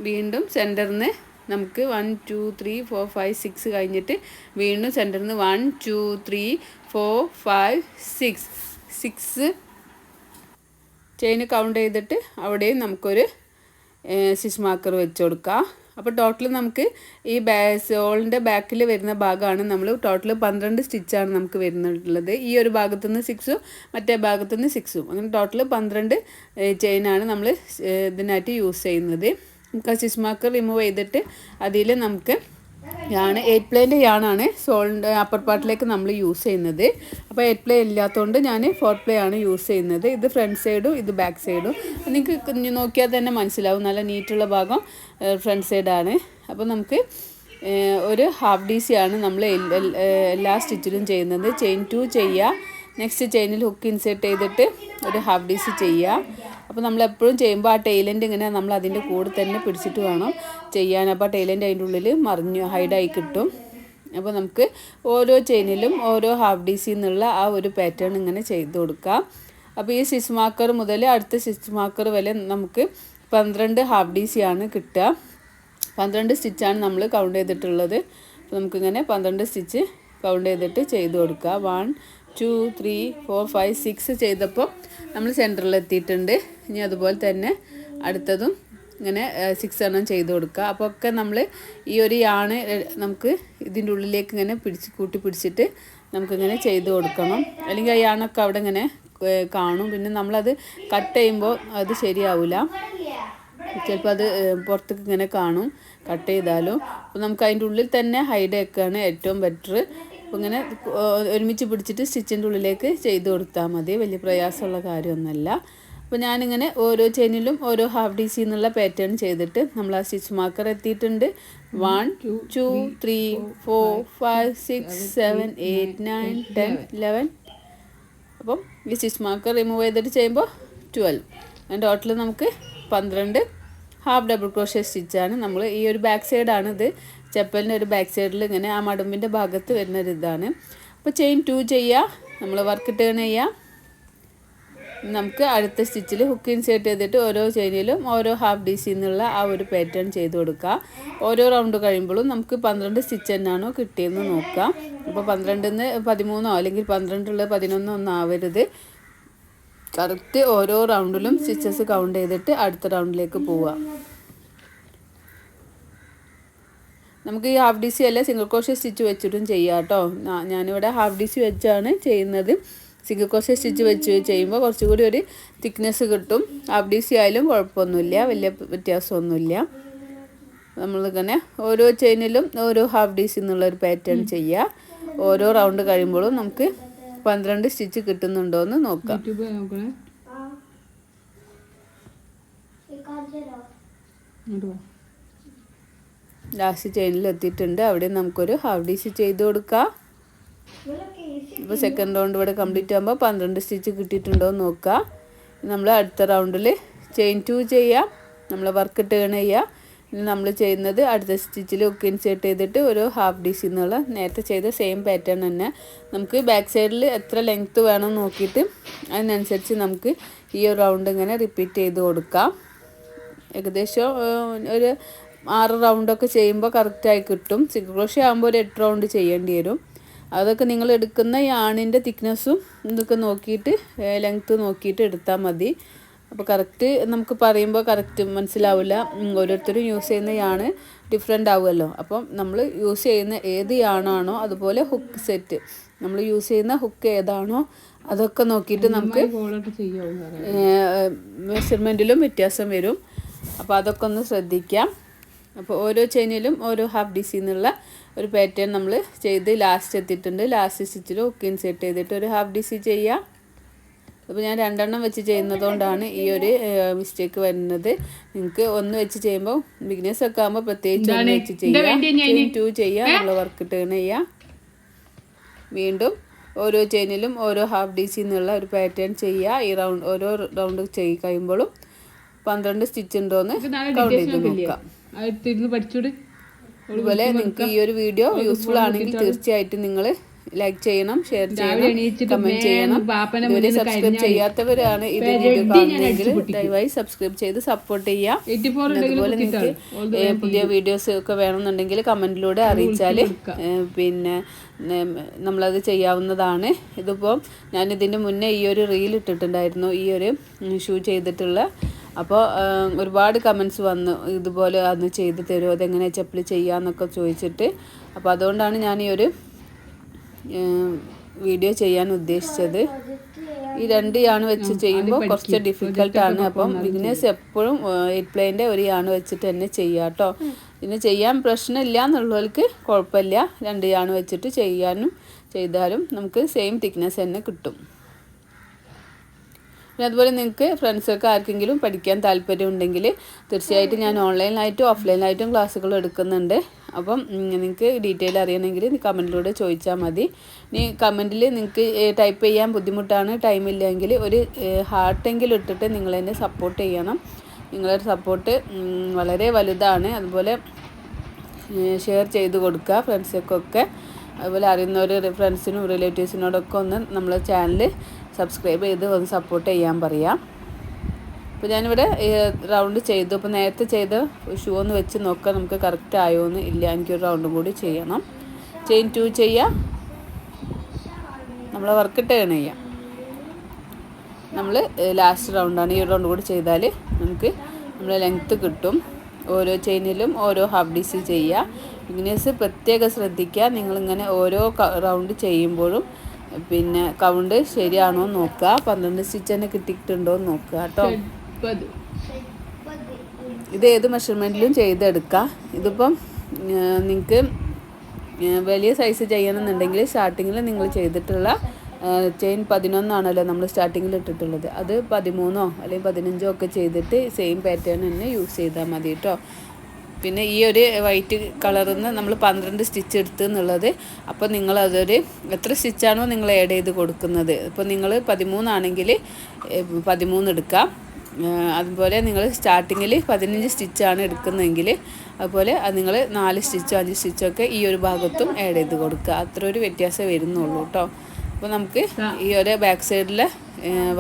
വീണ്ടും സെൻറ്ററിൽ നിന്ന് നമുക്ക് 1 2 3 4 5 6 കഴിഞ്ഞിട്ട് വീണ്ടും സെൻറ്ററിൽ നിന്ന് 1 2 3 4 5 6 ചെയിൻ കൗണ്ട് ചെയ്തിട്ട് അവിടെയും നമുക്കൊരു സ്റ്റിച്ച് മാർക്കർ വെച്ച് കൊടുക്കാം. അപ്പോൾ ടോട്ടൽ നമുക്ക് ഈ ഷോളിൻ്റെ ബാക്കിൽ വരുന്ന ഭാഗമാണ് നമ്മൾ ടോട്ടൽ 12 സ്റ്റിച്ചാണ് നമുക്ക് വരുന്നുള്ളത്. ഈ ഒരു ഭാഗത്തുനിന്ന് 6ഉം മറ്റേ ഭാഗത്തുനിന്ന് 6ഉം അങ്ങനെ ടോട്ടൽ 12 ചെയിനാണ് നമ്മൾ ഇതിനായിട്ട് യൂസ് ചെയ്യുന്നത്. നമുക്ക് ആ സ്റ്റിച്ച് മാർക്കർ റിമൂവ് ചെയ്തിട്ട് അതിൽ നമുക്ക് യാണ് 8 പ്ലേൻ്റെ യാണാണ് ഷോളിൻ്റെ അപ്പർ പാർട്ടിലേക്ക് നമ്മൾ യൂസ് ചെയ്യുന്നത്. അപ്പോൾ 8 പ്ലേ ഇല്ലാത്തതുകൊണ്ട് ഞാൻ 4 പ്ലേ ആണ് യൂസ് ചെയ്യുന്നത്. ഇത് ഫ്രണ്ട് സൈഡും ഇത് ബാക്ക് സൈഡും. നിങ്ങൾക്ക് നോക്കിയാൽ തന്നെ മനസ്സിലാവും നല്ല നീറ്റുള്ള ഭാഗം ഫ്രണ്ട് സൈഡാണ്. അപ്പോൾ നമുക്ക് ഒരു ഹാഫ് DC ആണ് നമ്മൾ എല്ലാ സ്റ്റിച്ചിലും ചെയ്യുന്നത്. ചെയിൻ 2 ചെയ്യുക, നെക്സ്റ്റ് ചെയിനിൽ ഹുക്ക് ഇൻസേർട്ട് ചെയ്തിട്ട് ഒരു ഹാഫ് DC ചെയ്യുക. അപ്പോൾ നമ്മളെപ്പോഴും ചെയ്യുമ്പോൾ ആ ടൈലൻ്റ് ഇങ്ങനെ നമ്മൾ അതിൻ്റെ കൂടെ തന്നെ പിടിച്ചിട്ട് വേണം ചെയ്യാൻ. അപ്പോൾ ആ ടൈലൻ്റ് അതിൻ്റെ ഉള്ളിൽ ഹൈഡായി കിട്ടും. അപ്പോൾ നമുക്ക് ഓരോ ചെയിനിലും ഓരോ ഹാഫ് DC എന്നുള്ള ആ ഒരു പാറ്റേൺ ഇങ്ങനെ ചെയ്ത് കൊടുക്കാം. അപ്പോൾ ഈ സ്റ്റിച്ച് മാർക്കർ മുതൽ അടുത്ത സ്റ്റിച്ച് മാർക്കർ വരെ നമുക്ക് 12 ഹാഫ് DC ആണ് കിട്ടുക. 12 സ്റ്റിച്ചാണ് നമ്മൾ കൗണ്ട് ചെയ്തിട്ടുള്ളത്. അപ്പോൾ നമുക്കിങ്ങനെ 12 സ്റ്റിച്ച് കൗണ്ട് ചെയ്തിട്ട് ചെയ്ത് കൊടുക്കുക. 1 2 3 4 5 6 ചെയ്തപ്പോൾ നമ്മൾ സെൻറ്ററിൽ എത്തിയിട്ടുണ്ട്. ഇനി അതുപോലെ തന്നെ അടുത്തതും ഇങ്ങനെ 6 എണ്ണം ചെയ്ത് കൊടുക്കുക. അപ്പോൾ ഒക്കെ നമ്മൾ ഈ ഒരു യാണ് നമുക്ക് ഇതിൻ്റെ ഉള്ളിലേക്ക് ഇങ്ങനെ കൂട്ടി പിടിച്ചിട്ട് നമുക്കിങ്ങനെ ചെയ്ത് കൊടുക്കണം. അല്ലെങ്കിൽ ആ യാണൊക്കെ അവിടെ ഇങ്ങനെ കാണും. പിന്നെ നമ്മളത് കട്ട് ചെയ്യുമ്പോൾ അത് ശരിയാവില്ല, ചിലപ്പോൾ അത് പുറത്തേക്ക് ഇങ്ങനെ കാണും കട്ട് ചെയ്താലും. അപ്പോൾ നമുക്ക് അതിൻ്റെ ഉള്ളിൽ തന്നെ ഹൈഡ് ആക്കുകയാണ് ഏറ്റവും ബെറ്റർ. അപ്പോൾ ഇങ്ങനെ ഒരുമിച്ച് പിടിച്ചിട്ട് സ്റ്റിച്ചിൻ്റെ ഉള്ളിലേക്ക് ചെയ്ത് കൊടുത്താൽ മതി, വലിയ പ്രയാസമുള്ള കാര്യമൊന്നുമല്ല. അപ്പോൾ ഞാനിങ്ങനെ ഓരോ ചെയിനിലും ഓരോ ഹാഫ് DC എന്നുള്ള പാറ്റേൺ ചെയ്തിട്ട് നമ്മൾ ആ സ്റ്റിച്ച് മാർക്കർ എത്തിയിട്ടുണ്ട്. 1 2 3 4 5 6 7 8 9 10 11. അപ്പം ഈ സ്റ്റിച്ച് മാർക്കർ റിമൂവ് ചെയ്തിട്ട് ചെയ്യുമ്പോൾ 12. അതിൻ്റെ ടോട്ടൽ നമുക്ക് 12 ഹാഫ് ഡബിൾ ക്രോഷ്യ സ്റ്റിച്ചാണ്. നമ്മൾ ഈ ഒരു ബാക്ക് സൈഡാണ് ഇത്, ചെപ്പലിൻ്റെ ഒരു ബാക്ക് സൈഡിൽ ഇങ്ങനെ ആ മടമ്പിൻ്റെ ഭാഗത്ത് വരുന്നൊരു ഇതാണ്. അപ്പോൾ ചെയിൻ 2 ചെയ്യുക, നമ്മൾ വർക്ക് ടേൺ ചെയ്യുക. നമുക്ക് അടുത്ത സ്റ്റിച്ചിൽ ഹുക്ക് ഇൻസേർട്ട് ചെയ്തിട്ട് ഓരോ ചെയിനിലും ഓരോ ഹാഫ് DC എന്നുള്ള ആ ഒരു പാറ്റേൺ ചെയ്ത് കൊടുക്കുക. ഓരോ റൗണ്ട് കഴിയുമ്പോഴും നമുക്ക് 12 സ്റ്റിച്ച് തന്നെയാണോ കിട്ടിയെന്ന് നോക്കാം. അപ്പോൾ 12-ന്ന് 13 അല്ലെങ്കിൽ 12 11 ഒന്നും ആവരുത്. കറക്റ്റ് ഓരോ റൗണ്ടിലും സ്റ്റിച്ചസ് കൗണ്ട് ചെയ്തിട്ട് അടുത്ത റൗണ്ടിലേക്ക് പോവുക. നമുക്ക് ഈ ഹാഫ് DC അല്ല സിംഗിൾ ക്രോഷ്യ സ്റ്റിച്ച് വെച്ചിട്ടും ചെയ്യാം കേട്ടോ. ഞാനിവിടെ ഹാഫ് DC വെച്ചാണ് ചെയ്യുന്നത്. സിംഗിൾ ക്രോഷ്യ സ്റ്റിച്ച് വെച്ച് ചെയ്യുമ്പോൾ കുറച്ചുകൂടി ഒരു തിക്നെസ് കിട്ടും. ഹാഫ് DC ആയാലും കുഴപ്പമൊന്നുമില്ല, വലിയ വ്യത്യാസമൊന്നുമില്ല. നമ്മളിങ്ങനെ ഓരോ ചെയിനിലും ഓരോ ഹാഫ് DC എന്നുള്ളൊരു പാറ്റേൺ ചെയ്യുക. ഓരോ റൗണ്ട് കഴിയുമ്പോഴും നമുക്ക് 12 സ്റ്റിച്ച് കിട്ടുന്നുണ്ടോ എന്ന് നോക്കാം. ലാസ്റ്റ് ചെയിനിൽ എത്തിയിട്ടുണ്ട്, അവിടെ നമുക്കൊരു ഹാഫ് DC ചെയ്ത് കൊടുക്കാം. ഇപ്പോൾ സെക്കൻഡ് റൗണ്ട് ഇവിടെ കംപ്ലീറ്റ് ആകുമ്പോൾ 12 സ്റ്റിച്ച് കിട്ടിയിട്ടുണ്ടോ എന്ന് നോക്കുക. നമ്മൾ അടുത്ത റൗണ്ടിൽ ചെയിൻ 2 ചെയ്യുക, നമ്മൾ വർക്ക് ടേൺ ചെയ്യുക. ഇനി നമ്മൾ ചെയ്യുന്നത് അടുത്ത സ്റ്റിച്ചിൽ ഹുക്ക് ഇൻസേർട്ട് ചെയ്തിട്ട് ഒരു ഹാഫ് DC എന്നുള്ള നേരത്തെ ചെയ്ത സെയിം പാറ്റേൺ തന്നെ നമുക്ക് ബാക്ക് സൈഡിൽ എത്ര ലെങ്ത്ത് വേണം നോക്കിയിട്ട് അതിനനുസരിച്ച് നമുക്ക് ഈ ഒരു റൗണ്ട് ഇങ്ങനെ റിപ്പീറ്റ് ചെയ്ത് കൊടുക്കാം. ഏകദേശം ഒരു 6 റൗണ്ടൊക്കെ ചെയ്യുമ്പോൾ കറക്റ്റായി കിട്ടും. സിംഗിൾ ക്രോഷ്യ ആകുമ്പോൾ ഒരു 8 റൗണ്ട് ചെയ്യേണ്ടി വരും. അതൊക്കെ നിങ്ങൾ എടുക്കുന്ന യാണിൻ്റെ തിക്നെസ്സും ഇതൊക്കെ നോക്കിയിട്ട് ലെങ്ത്ത് നോക്കിയിട്ട് എടുത്താൽ മതി. അപ്പോൾ കറക്റ്റ് നമുക്ക് പറയുമ്പോൾ കറക്റ്റ് മനസ്സിലാവില്ല. ഓരോരുത്തരും യൂസ് ചെയ്യുന്ന യാണ് ഡിഫറെൻ്റ് ആവുമല്ലോ. അപ്പം നമ്മൾ യൂസ് ചെയ്യുന്ന ഏത് യാണാണോ അതുപോലെ ഹുക്ക് സെറ്റ് നമ്മൾ യൂസ് ചെയ്യുന്ന ഹുക്ക് ഏതാണോ അതൊക്കെ നോക്കിയിട്ട് നമുക്ക് മെഷർമെൻറ്റിലും വ്യത്യാസം വരും. അപ്പോൾ അതൊക്കെ ഒന്ന് ശ്രദ്ധിക്കാം. അപ്പോൾ ഓരോ ചെയിനിലും ഓരോ ഹാഫ് DC എന്നുള്ള ഒരു പാറ്റേൺ നമ്മൾ ചെയ്ത് ലാസ്റ്റ് എത്തിയിട്ടുണ്ട്. ലാസ്റ്റ് സ്റ്റിച്ചിൽ ഹുക്ക് ഇൻസേർട്ട് ചെയ്തിട്ട് ഒരു ഹാഫ് DC ചെയ്യുക. അപ്പോൾ ഞാൻ 2 എണ്ണം വെച്ച് ചെയ്യുന്നതുകൊണ്ടാണ് ഈ ഒരു മിസ്റ്റേക്ക് വരുന്നത്. നിങ്ങൾക്ക് ഒന്ന് വെച്ച് ചെയ്യുമ്പോൾ ബിഗിനേഴ്സ് ഒക്കെ ആകുമ്പോൾ പ്രത്യേകിച്ച് ഒന്ന് വെച്ച് ചെയ്യുക. 2 ചെയ്യുക, നമ്മൾ വർക്ക് ടേൺ ചെയ്യുക. വീണ്ടും ഓരോ ചെയിനിലും ഓരോ ഹാഫ് DC എന്നുള്ള ഒരു പാറ്റേൺ ചെയ്യുക. ഈ ഓരോ റൗണ്ട് ചെയ്ത് കഴിയുമ്പോഴും 12 സ്റ്റിച്ച് ഉണ്ടോയെന്ന് കൗണ്ട് ചെയ്ത് നോക്കാം. അതുപോലെ നിങ്ങൾക്ക് ഈ ഒരു വീഡിയോ യൂസ്ഫുൾ ആണെങ്കിൽ തീർച്ചയായിട്ടും നിങ്ങൾ ലൈക്ക് ചെയ്യണം, ഷെയർ ചെയ്യണം, കമന്റ് ചെയ്യണം. ഇതുവരെ സബ്സ്ക്രൈബ് ചെയ്യാത്തവരാണ് ഇത് വീഡിയോ കാണുന്നതെങ്കിൽ ദയവായി സബ്സ്ക്രൈബ് ചെയ്ത് സപ്പോർട്ട് ചെയ്യാം. അതുപോലെ നിങ്ങൾക്ക് പുതിയ വീഡിയോസ് ഒക്കെ വേണമെന്നുണ്ടെങ്കിൽ കമന്റിലൂടെ അറിയിച്ചാൽ പിന്നെ നമ്മളത് ചെയ്യാവുന്നതാണ്. ഇതിപ്പോൾ ഞാൻ ഇതിൻ്റെ മുന്നേ ഈ ഒരു റീൽ ഇട്ടിട്ടുണ്ടായിരുന്നു, ഈ ഒരു ഷൂ ചെയ്തിട്ടുള്ള. അപ്പോൾ ഒരുപാട് കമൻറ്റ്സ് വന്നു, ഇതുപോലെ അന്ന് ചെയ്ത് തരുമോ, അതെങ്ങനെ ചപ്പൽ ചെയ്യാമെന്നൊക്കെ ചോദിച്ചിട്ട്. അപ്പോൾ അതുകൊണ്ടാണ് ഞാൻ ഈ ഒരു വീഡിയോ ചെയ്യാൻ ഉദ്ദേശിച്ചത്. ഈ 2 യാണ് വെച്ച് ചെയ്യുമ്പോൾ കുറച്ച് ഡിഫിക്കൽട്ടാണ്. അപ്പം ബിഗിനേഴ്സ് എപ്പോഴും 8 പ്ലേൻ്റെ ഒരു യാണ് വെച്ചിട്ട് തന്നെ ചെയ്യാം കേട്ടോ. പിന്നെ ചെയ്യാൻ പ്രശ്നമില്ല എന്നുള്ളവർക്ക് കുഴപ്പമില്ല, 2 യാണ് വെച്ചിട്ട് ചെയ്താലും നമുക്ക് സെയിം തിക്നെസ് തന്നെ കിട്ടും. പിന്നെ അതുപോലെ നിങ്ങൾക്ക് ഫ്രണ്ട്സൊക്കെ ആർക്കെങ്കിലും പഠിക്കാൻ താല്പര്യമുണ്ടെങ്കിൽ തീർച്ചയായിട്ടും ഞാൻ ഓൺലൈനായിട്ടും ഓഫ്ലൈനായിട്ടും ക്ലാസ്സുകൾ എടുക്കുന്നുണ്ട്. അപ്പം നിങ്ങൾക്ക് ഡീറ്റെയിൽ അറിയണമെങ്കിൽ കമൻറ്റിലൂടെ ചോദിച്ചാൽ മതി. ഇനി കമൻറ്റിൽ നിങ്ങൾക്ക് ടൈപ്പ് ചെയ്യാൻ ബുദ്ധിമുട്ടാണ്, ടൈമില്ലെങ്കിൽ ഒരു ഹാർട്ടെങ്കിലും ഇട്ടിട്ട് നിങ്ങളെന്നെ സപ്പോർട്ട് ചെയ്യണം. നിങ്ങളുടെ സപ്പോർട്ട് വളരെ വലുതാണ്. അതുപോലെ ഷെയർ ചെയ്ത് കൊടുക്കുക ഫ്രണ്ട്സൊക്കെ. അതുപോലെ അറിയുന്നവർ ഫ്രണ്ട്സിനും റിലേറ്റീവ്സിനോടൊക്കെ ഒന്ന് നമ്മളെ ചാനൽ സബ്സ്ക്രൈബ് ചെയ്ത് ഒന്ന് സപ്പോർട്ട് ചെയ്യാൻ പറയാം. അപ്പോൾ ഞാനിവിടെ റൗണ്ട് ചെയ്തു. അപ്പോൾ നേരത്തെ ചെയ്ത ഷൂ ഒന്ന് വെച്ച് നോക്കാം നമുക്ക് കറക്റ്റ് ആയോ എന്ന്. ഇല്ല, എനിക്കൊരു റൗണ്ടും കൂടി ചെയ്യണം. ചെയിൻ 2 ചെയ്യാം, നമ്മളെ വർക്ക് ടേൺ ചെയ്യാം. നമ്മൾ ലാസ്റ്റ് റൗണ്ടാണ്, ഈ റൗണ്ട് കൂടി ചെയ്താൽ നമുക്ക് നമ്മളെ ലെങ്ത്ത് കിട്ടും. ഓരോ ചെയിനിലും ഓരോ ഹാഫ് ഡിസി ചെയ്യുക. ബിഗിനേഴ്സ് പ്രത്യേകം ശ്രദ്ധിക്കുക, നിങ്ങളിങ്ങനെ ഓരോ റൗണ്ട് ചെയ്യുമ്പോഴും പിന്നെ കൗണ്ട് ശരിയാണോ നോക്കുക, 12 സ്റ്റിച്ച് തന്നെ കിട്ടിയിട്ടുണ്ടോ എന്ന് നോക്കുക കേട്ടോ. ഇത് ഏത് മെഷർമെൻറ്റിലും ചെയ്തെടുക്കുക. ഇതിപ്പം നിങ്ങൾക്ക് വലിയ സൈസ് ചെയ്യണമെന്നുണ്ടെങ്കിൽ സ്റ്റാർട്ടിങ്ങിൽ നിങ്ങൾ ചെയ്തിട്ടുള്ള ചെയിൻ 11 ആണല്ലോ നമ്മൾ സ്റ്റാർട്ടിങ്ങിൽ ഇട്ടിട്ടുള്ളത്, അത് 13 അല്ലെങ്കിൽ 15 ഒക്കെ ചെയ്തിട്ട് സെയിം പാറ്റേൺ തന്നെ യൂസ് ചെയ്താൽ മതി കേട്ടോ. പിന്നെ ഈ ഒരു വൈറ്റ് കളറിൽ നിന്ന് നമ്മൾ 12 സ്റ്റിച്ച് എടുത്തു എന്നുള്ളത്, അപ്പോൾ നിങ്ങളതൊരു എത്ര സ്റ്റിച്ചാണോ നിങ്ങൾ ആഡ് ചെയ്ത് കൊടുക്കുന്നത്. ഇപ്പോൾ നിങ്ങൾ 13 ആണെങ്കിൽ 13 എടുക്കാം. അതുപോലെ നിങ്ങൾ സ്റ്റാർട്ടിങ്ങിൽ 15 സ്റ്റിച്ചാണ് എടുക്കുന്നതെങ്കിൽ അതുപോലെ അത് നിങ്ങൾ 4 സ്റ്റിച്ചോ 5 സ്റ്റിച്ചൊക്കെ ഈ ഒരു ഭാഗത്തും ആഡ് ചെയ്ത് കൊടുക്കുക. അത്ര ഒരു വ്യത്യാസം വരുന്നുള്ളൂ കേട്ടോ. അപ്പോൾ നമുക്ക് ഈ ഒരു ബാക്ക് സൈഡിൽ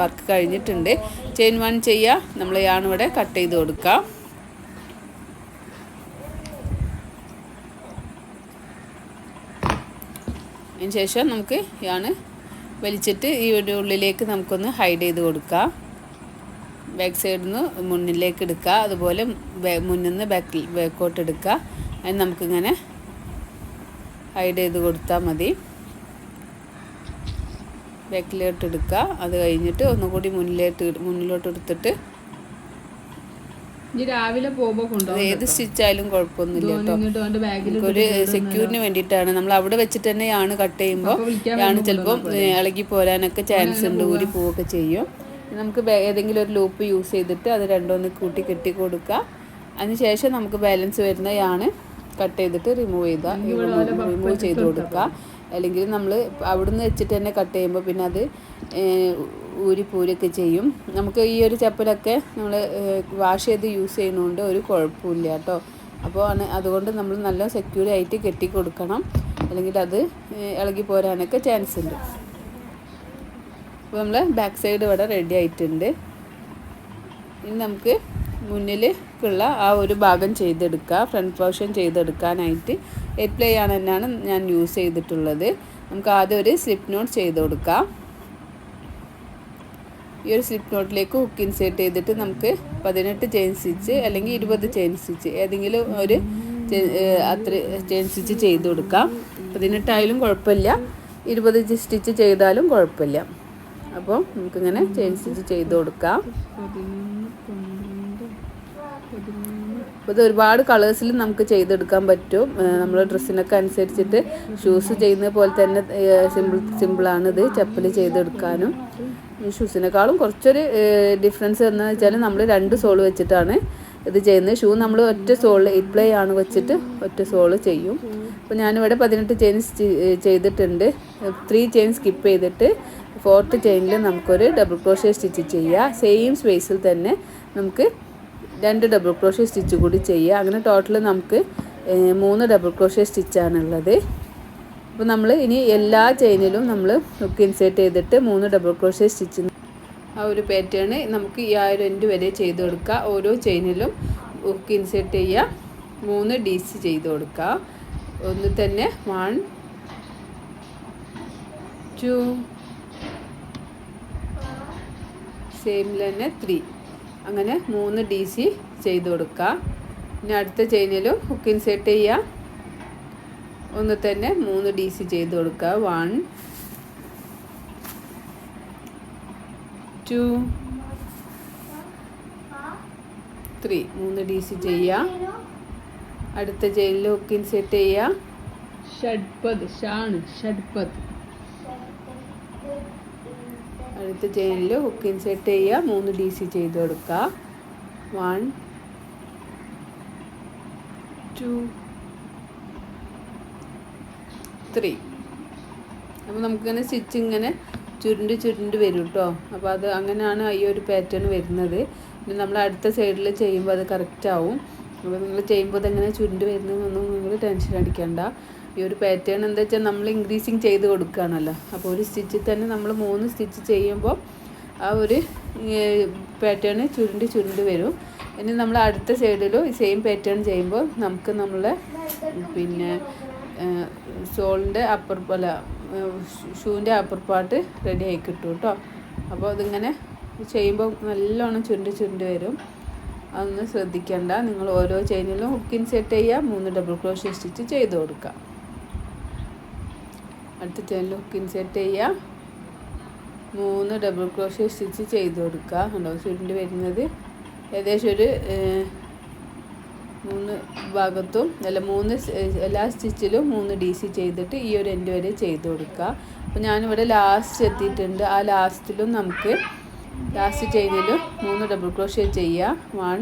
വർക്ക് കഴിഞ്ഞിട്ടുണ്ട്. ചെയിൻ 1 ചെയ്യുക, നമ്മൾ യാണിവിടെ കട്ട് ചെയ്ത് കൊടുക്കാം. അതിന് ശേഷം നമുക്ക് യാണ് വലിച്ചിട്ട് ഈ ഒരു ഉള്ളിലേക്ക് നമുക്കൊന്ന് ഹൈഡ് ചെയ്ത് കൊടുക്കാം. ബാക്ക് സൈഡിൽ നിന്ന് മുന്നിലേക്ക് എടുക്കുക, അതുപോലെ മുന്നിൽ നിന്ന് ബാക്കോട്ട് എടുക്കുക. അതിന് നമുക്കിങ്ങനെ ഹൈഡ് ചെയ്ത് കൊടുത്താൽ മതി. ബാക്കിലോട്ട് എടുക്കുക, അത് കഴിഞ്ഞിട്ട് ഒന്നുകൂടി മുന്നിലോട്ട് എടുത്തിട്ട് രാവിലെ പോകുമ്പോൾ ഏത് സ്റ്റിച്ചായാലും കുഴപ്പമൊന്നുമില്ല കേട്ടോ. ഒരു സെക്യൂരിന് വേണ്ടിയിട്ടാണ് നമ്മൾ അവിടെ വെച്ചിട്ട് തന്നെയാണ് കട്ട് ചെയ്യുമ്പോൾ ആണ് ചിലപ്പോൾ ഇളകി പോരാനൊക്കെ ചാൻസ് ഉണ്ട്, ഊരി പോവുകയൊക്കെ ചെയ്യും. നമുക്ക് ഏതെങ്കിലും ഒരു ലൂപ്പ് യൂസ് ചെയ്തിട്ട് അത് രണ്ടൊന്ന് കൂട്ടി കെട്ടി കൊടുക്കുക. അതിനുശേഷം നമുക്ക് ബാലൻസ് വരുന്നതാണ് കട്ട് ചെയ്തിട്ട് റിമൂവ് ചെയ്ത് കൊടുക്കുക. അല്ലെങ്കിൽ നമ്മൾ അവിടുന്ന് വെച്ചിട്ട് തന്നെ കട്ട് ചെയ്യുമ്പോൾ പിന്നെ അത് ഊരിപ്പൂരൊക്കെ ചെയ്യും. നമുക്ക് ഈ ഒരു ചപ്പലൊക്കെ നമ്മൾ വാഷ് ചെയ്ത് യൂസ് ചെയ്യുന്നതുകൊണ്ട് ഒരു കുഴപ്പമില്ല കേട്ടോ. അപ്പോൾ അതുകൊണ്ട് നമ്മൾ നല്ല സെക്യൂർ ആയിട്ട് കെട്ടി കൊടുക്കണം, അല്ലെങ്കിൽ അത് ഇളകി പോരാനൊക്കെ ചാൻസ് ഉണ്ട്. അപ്പോൾ നമ്മൾ ബാക്ക് സൈഡ് ഇവിടെ റെഡി ആയിട്ടുണ്ട്. ഇനി നമുക്ക് മുന്നിലേക്കുള്ള ആ ഒരു ഭാഗം ചെയ്തെടുക്കുക, ഫ്രണ്ട് പോർഷൻ ചെയ്തെടുക്കാനായിട്ട് 8 പ്ലേ തന്നെയാണ് ഞാൻ യൂസ് ചെയ്തിട്ടുള്ളത്. നമുക്ക് ആദ്യം ഒരു സ്ലിപ്പ് നോട്ട് ചെയ്ത് കൊടുക്കാം. ഈ ഒരു സ്ലിപ്പ് നോട്ടിലേക്ക് ഹുക്ക് ഇൻസേർട്ട് ചെയ്തിട്ട് നമുക്ക് 18 ചെയിൻ സ്റ്റിച്ച് അല്ലെങ്കിൽ 20 ചെയിൻ സ്റ്റിച്ച് ഏതെങ്കിലും ഒരു അത്ര ചെയിൻ സ്റ്റിച്ച് ചെയ്ത് കൊടുക്കാം. 18 ആയാലും കുഴപ്പമില്ല, 20 സ്റ്റിച്ച് ചെയ്താലും കുഴപ്പമില്ല. അപ്പോൾ നമുക്കിങ്ങനെ ചെയിൻ സ്റ്റിച്ച് ചെയ്ത് കൊടുക്കാം. അപ്പോൾ ഇത് ഒരുപാട് കളേഴ്സിൽ നമുക്ക് ചെയ്തെടുക്കാൻ പറ്റും. നമ്മൾ ഡ്രസ്സിനൊക്കെ അനുസരിച്ചിട്ട് ഷൂസ് ചെയ്യുന്ന പോലെ തന്നെ സിമ്പിളാണിത് ചപ്പൽ ചെയ്തെടുക്കാനും. ഷൂസിനേക്കാളും കുറച്ചൊരു ഡിഫറൻസ് എന്ന് വെച്ചാൽ നമ്മൾ 2 സോൾ വെച്ചിട്ടാണ് ഇത് ചെയ്യുന്നത്. ഷൂ നമ്മൾ ഒറ്റ സോൾ 8 പ്ലേ ആണ് വെച്ചിട്ട് ഒറ്റ സോൾ ചെയ്യും. അപ്പോൾ ഞാനിവിടെ 18 ചെയിൻ ചെയ്തിട്ടുണ്ട്. 3 ചെയിൻ സ്കിപ്പ് ചെയ്തിട്ട് 4th ചെയിനിൽ നമുക്കൊരു ഡബിൾ ക്രോഷ്യ സ്റ്റിച്ച് ചെയ്യുക. സെയിം സ്പേസിൽ തന്നെ നമുക്ക് 2 ഡബിൾ ക്രോഷ്യ സ്റ്റിച്ച് കൂടി ചെയ്യുക. അങ്ങനെ ടോട്ടൽ നമുക്ക് 3 ഡബിൾ ക്രോഷ്യ സ്റ്റിച്ചാണുള്ളത്. അപ്പോൾ നമ്മൾ ഇനി എല്ലാ ചെയിനിലും നമ്മൾ ഹുക്ക് ഇൻസേർട്ട് ചെയ്തിട്ട് 3 ഡബിൾ ക്രോഷ്യ സ്റ്റിച്ച് ആ ഒരു പാറ്റേൺ നമുക്ക് ഈ ആ ഒരു എൻഡ് വരെ ചെയ്ത് കൊടുക്കുക. ഓരോ ചെയിനിലും ഹുക്ക് ഇൻസേർട്ട് ചെയ്യുക, 3 DC ചെയ്ത് കൊടുക്കുക. ഒന്ന് തന്നെ 1 2 സെയിമിൽ തന്നെ 3 അങ്ങനെ 3 DC ചെയ്ത് കൊടുക്കുക. ഇനി അടുത്ത ചെയിനിലും ഹുക്ക് ഇൻസേർട്ട് ചെയ്യുക, ഒന്ന് തന്നെ 3 DC ചെയ്ത് കൊടുക്കുക. 1 2 3 3 DC ചെയ്യുക. അടുത്ത ചെയിനിൽ ഹുക്ക് ഇൻസേർട്ട് ചെയ്യുക. ഷഡ്പദ് അടുത്ത ചെയിനിൽ ഹുക്ക് ഇൻസേർട്ട് ചെയ്യുക, 3 DC ചെയ്ത് കൊടുക്കുക. 1 2 3. അപ്പോൾ നമുക്കിങ്ങനെ സ്റ്റിച്ച് ഇങ്ങനെ ചുരുണ്ട് വരും കേട്ടോ. അപ്പോൾ അത് അങ്ങനെയാണ് ഈ ഒരു പാറ്റേൺ വരുന്നത്. പിന്നെ നമ്മൾ അടുത്ത സൈഡിൽ ചെയ്യുമ്പോൾ അത് കറക്റ്റ് ആവും. അപ്പോൾ നിങ്ങൾ ചെയ്യുമ്പോൾ അതെങ്ങനെ ചുരുണ്ട് വരുന്നതെന്നൊന്നും നിങ്ങൾ ടെൻഷൻ അടിക്കണ്ട. ഈ ഒരു പാറ്റേൺ എന്താ വെച്ചാൽ നമ്മൾ ഇൻക്രീസിങ് ചെയ്ത് കൊടുക്കുകയാണല്ലോ. അപ്പോൾ ഒരു സ്റ്റിച്ചിൽ തന്നെ നമ്മൾ 3 സ്റ്റിച്ച് ചെയ്യുമ്പോൾ ആ ഒരു പാറ്റേൺ ചുരുണ്ട് വരും. ഇനി നമ്മൾ അടുത്ത സൈഡിലും ഈ സെയിം പാറ്റേൺ ചെയ്യുമ്പോൾ നമുക്ക് നമ്മളെ പിന്നെ ഷോളിൻ്റെ ഷൂവിൻ്റെ അപ്പർ പാർട്ട് റെഡി ആയി കിട്ടും കേട്ടോ. അപ്പോൾ അതിങ്ങനെ ചെയ്യുമ്പോൾ നല്ലോണം ചുരുണ്ട് വരും. അതൊന്നും ശ്രദ്ധിക്കേണ്ട. നിങ്ങൾ ഓരോ ചെയിനിലും ഹുക്ക് ഇൻസേർട്ട് ചെയ്യുക, 3 ഡബിൾ ക്രോഷ്യ സ്റ്റിച്ച് ചെയ്ത് കൊടുക്കുക. അടുത്ത ചെയിനിൽ ഹുക്ക് ഇൻസേർട്ട് ചെയ്യുക, 3 ഡബിൾ ക്രോഷ്യ സ്റ്റിച്ച് ചെയ്ത് കൊടുക്കുക. കണ്ടോ ചുരുണ്ട് വരുന്നത് ഏകദേശം ഒരു 3 ഭാഗത്തും എല്ലാ സ്റ്റിച്ചിലും 3 DC ചെയ്തിട്ട് ഈ ഒരു എൻഡ് വരെ ചെയ്ത് കൊടുക്കുക. അപ്പോൾ ഞാനിവിടെ ലാസ്റ്റ് എത്തിയിട്ടുണ്ട്. ആ ലാസ്റ്റിലും നമുക്ക് ലാസ്റ്റ് ചെയിനിലും 3 ഡബിൾ ക്രോഷ്യ ചെയ്യുക. 1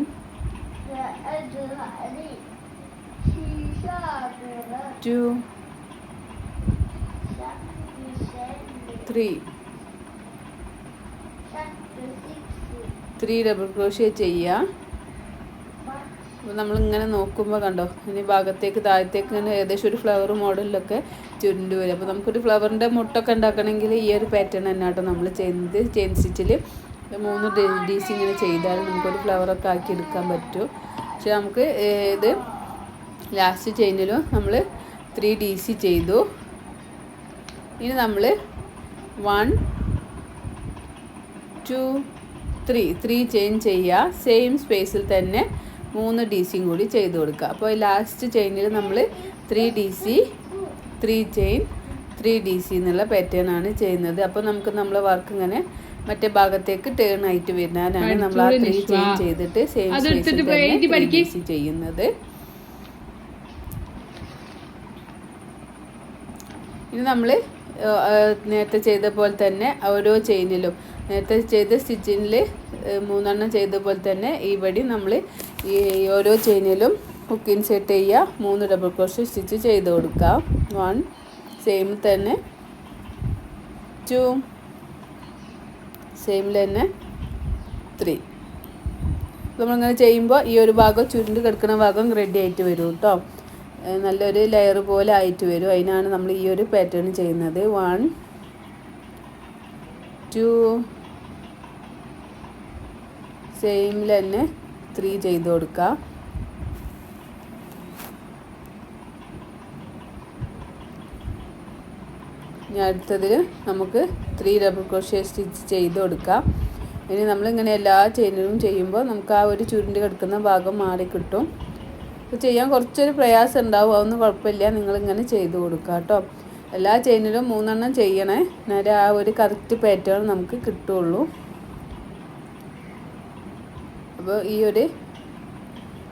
2 3 ഡബിൾ ക്രോഷ്യ ചെയ്യുക. അപ്പോൾ നമ്മളിങ്ങനെ നോക്കുമ്പോൾ കണ്ടോ ഇനി ഭാഗത്തേക്ക് താഴത്തേക്ക് ഇങ്ങനെ ഏകദേശം ഒരു ഫ്ലവർ മോഡലിലൊക്കെ ചുരുണ്ട് വരും. അപ്പോൾ നമുക്കൊരു ഫ്ലവറിൻ്റെ മുട്ടൊക്കെ ഉണ്ടാക്കണമെങ്കിൽ ഈ ഒരു പാറ്റേൺ തന്നെ കേട്ടോ നമ്മൾ ചെയ്യുന്നത്. ചെയിൻ സ്റ്റിച്ചിൽ 3 DC ഇങ്ങനെ ചെയ്താൽ നമുക്കൊരു ഫ്ലവറൊക്കെ ആക്കി എടുക്കാൻ പറ്റും. പക്ഷെ നമുക്ക് ഇത് ലാസ്റ്റ് ചെയിനിലും നമ്മൾ 3 DC ചെയ്തു. ഇനി നമ്മൾ 1 2 3 ചെയിൻ ചെയ്യുക. സെയിം സ്പേസിൽ തന്നെ 3 DC കൂടി ചെയ്ത് കൊടുക്കുക. അപ്പോൾ ലാസ്റ്റ് ചെയിനിൽ നമ്മൾ 3 DC 3 ചെയിൻ 3 DC എന്നുള്ള പാറ്റേൺ ആണ് ചെയ്യുന്നത്. അപ്പോൾ നമുക്ക് നമ്മളെ വർക്ക് ഇങ്ങനെ മറ്റേ ഭാഗത്തേക്ക് ടേൺ ആയിട്ട് വരുന്നതാണ് നമ്മൾ ആ 3 ചെയിൻ ചെയ്തിട്ട് സെയിം സ്പേസിൽ തന്നെ 3 DC ചെയ്യുന്നത്. ഇനി നമ്മൾ നേരത്തെ ചെയ്ത പോലെ തന്നെ ഓരോ ചെയിനിലും നേരത്തെ ചെയ്ത സ്റ്റിച്ചിങ്ങിൽ 3 ചെയ്ത പോലെ തന്നെ ഇവിടെ നമ്മൾ ഈ ഓരോ ചെയിനിലും ഹുക്ക് ഇൻസേർട്ട് ചെയ്യുക, 3 ഡബിൾ ക്രോഷ്യ സ്റ്റിച്ച് ചെയ്ത് കൊടുക്കുക. 1 സെയിം തന്നെ 2 സെയിമിൽ തന്നെ 3. നമ്മളിങ്ങനെ ചെയ്യുമ്പോൾ ഈ ഒരു ഭാഗം ചുരുണ്ട് കിടക്കുന്ന ഭാഗം റെഡി ആയിട്ട് വരും കേട്ടോ. നല്ലൊരു ലെയർ പോലെ ആയിട്ട് വരും. അതിനാണ് നമ്മൾ ഈ ഒരു പാറ്റേൺ ചെയ്യുന്നത്. 1 2 സെയിമിൽ തന്നെ 3 ചെയ്ത് കൊടുക്കുക. ഇനി അടുത്തതിൽ നമുക്ക് 3 ഡബിൾ ക്രോഷ്യ സ്റ്റിച്ച് ചെയ്ത് കൊടുക്കാം. ഇനി നമ്മളിങ്ങനെ എല്ലാ ചെയിനിലും ചെയ്യുമ്പോൾ നമുക്ക് ആ ഒരു ചുരുണ്ട് കിടക്കുന്ന ഭാഗം മാറി കിട്ടും. അപ്പോൾ ചെയ്യാൻ കുറച്ചൊരു പ്രയാസം ഉണ്ടാവും, അതൊന്നും കുഴപ്പമില്ല. നിങ്ങളിങ്ങനെ ചെയ്ത് കൊടുക്കുക കേട്ടോ. എല്ലാ ചെയിനിലും 3 ചെയ്യണേ, എന്നാലേ ആ ഒരു കറക്റ്റ് പാറ്റേൺ നമുക്ക് കിട്ടുള്ളൂ. അപ്പോൾ ഈ ഒരു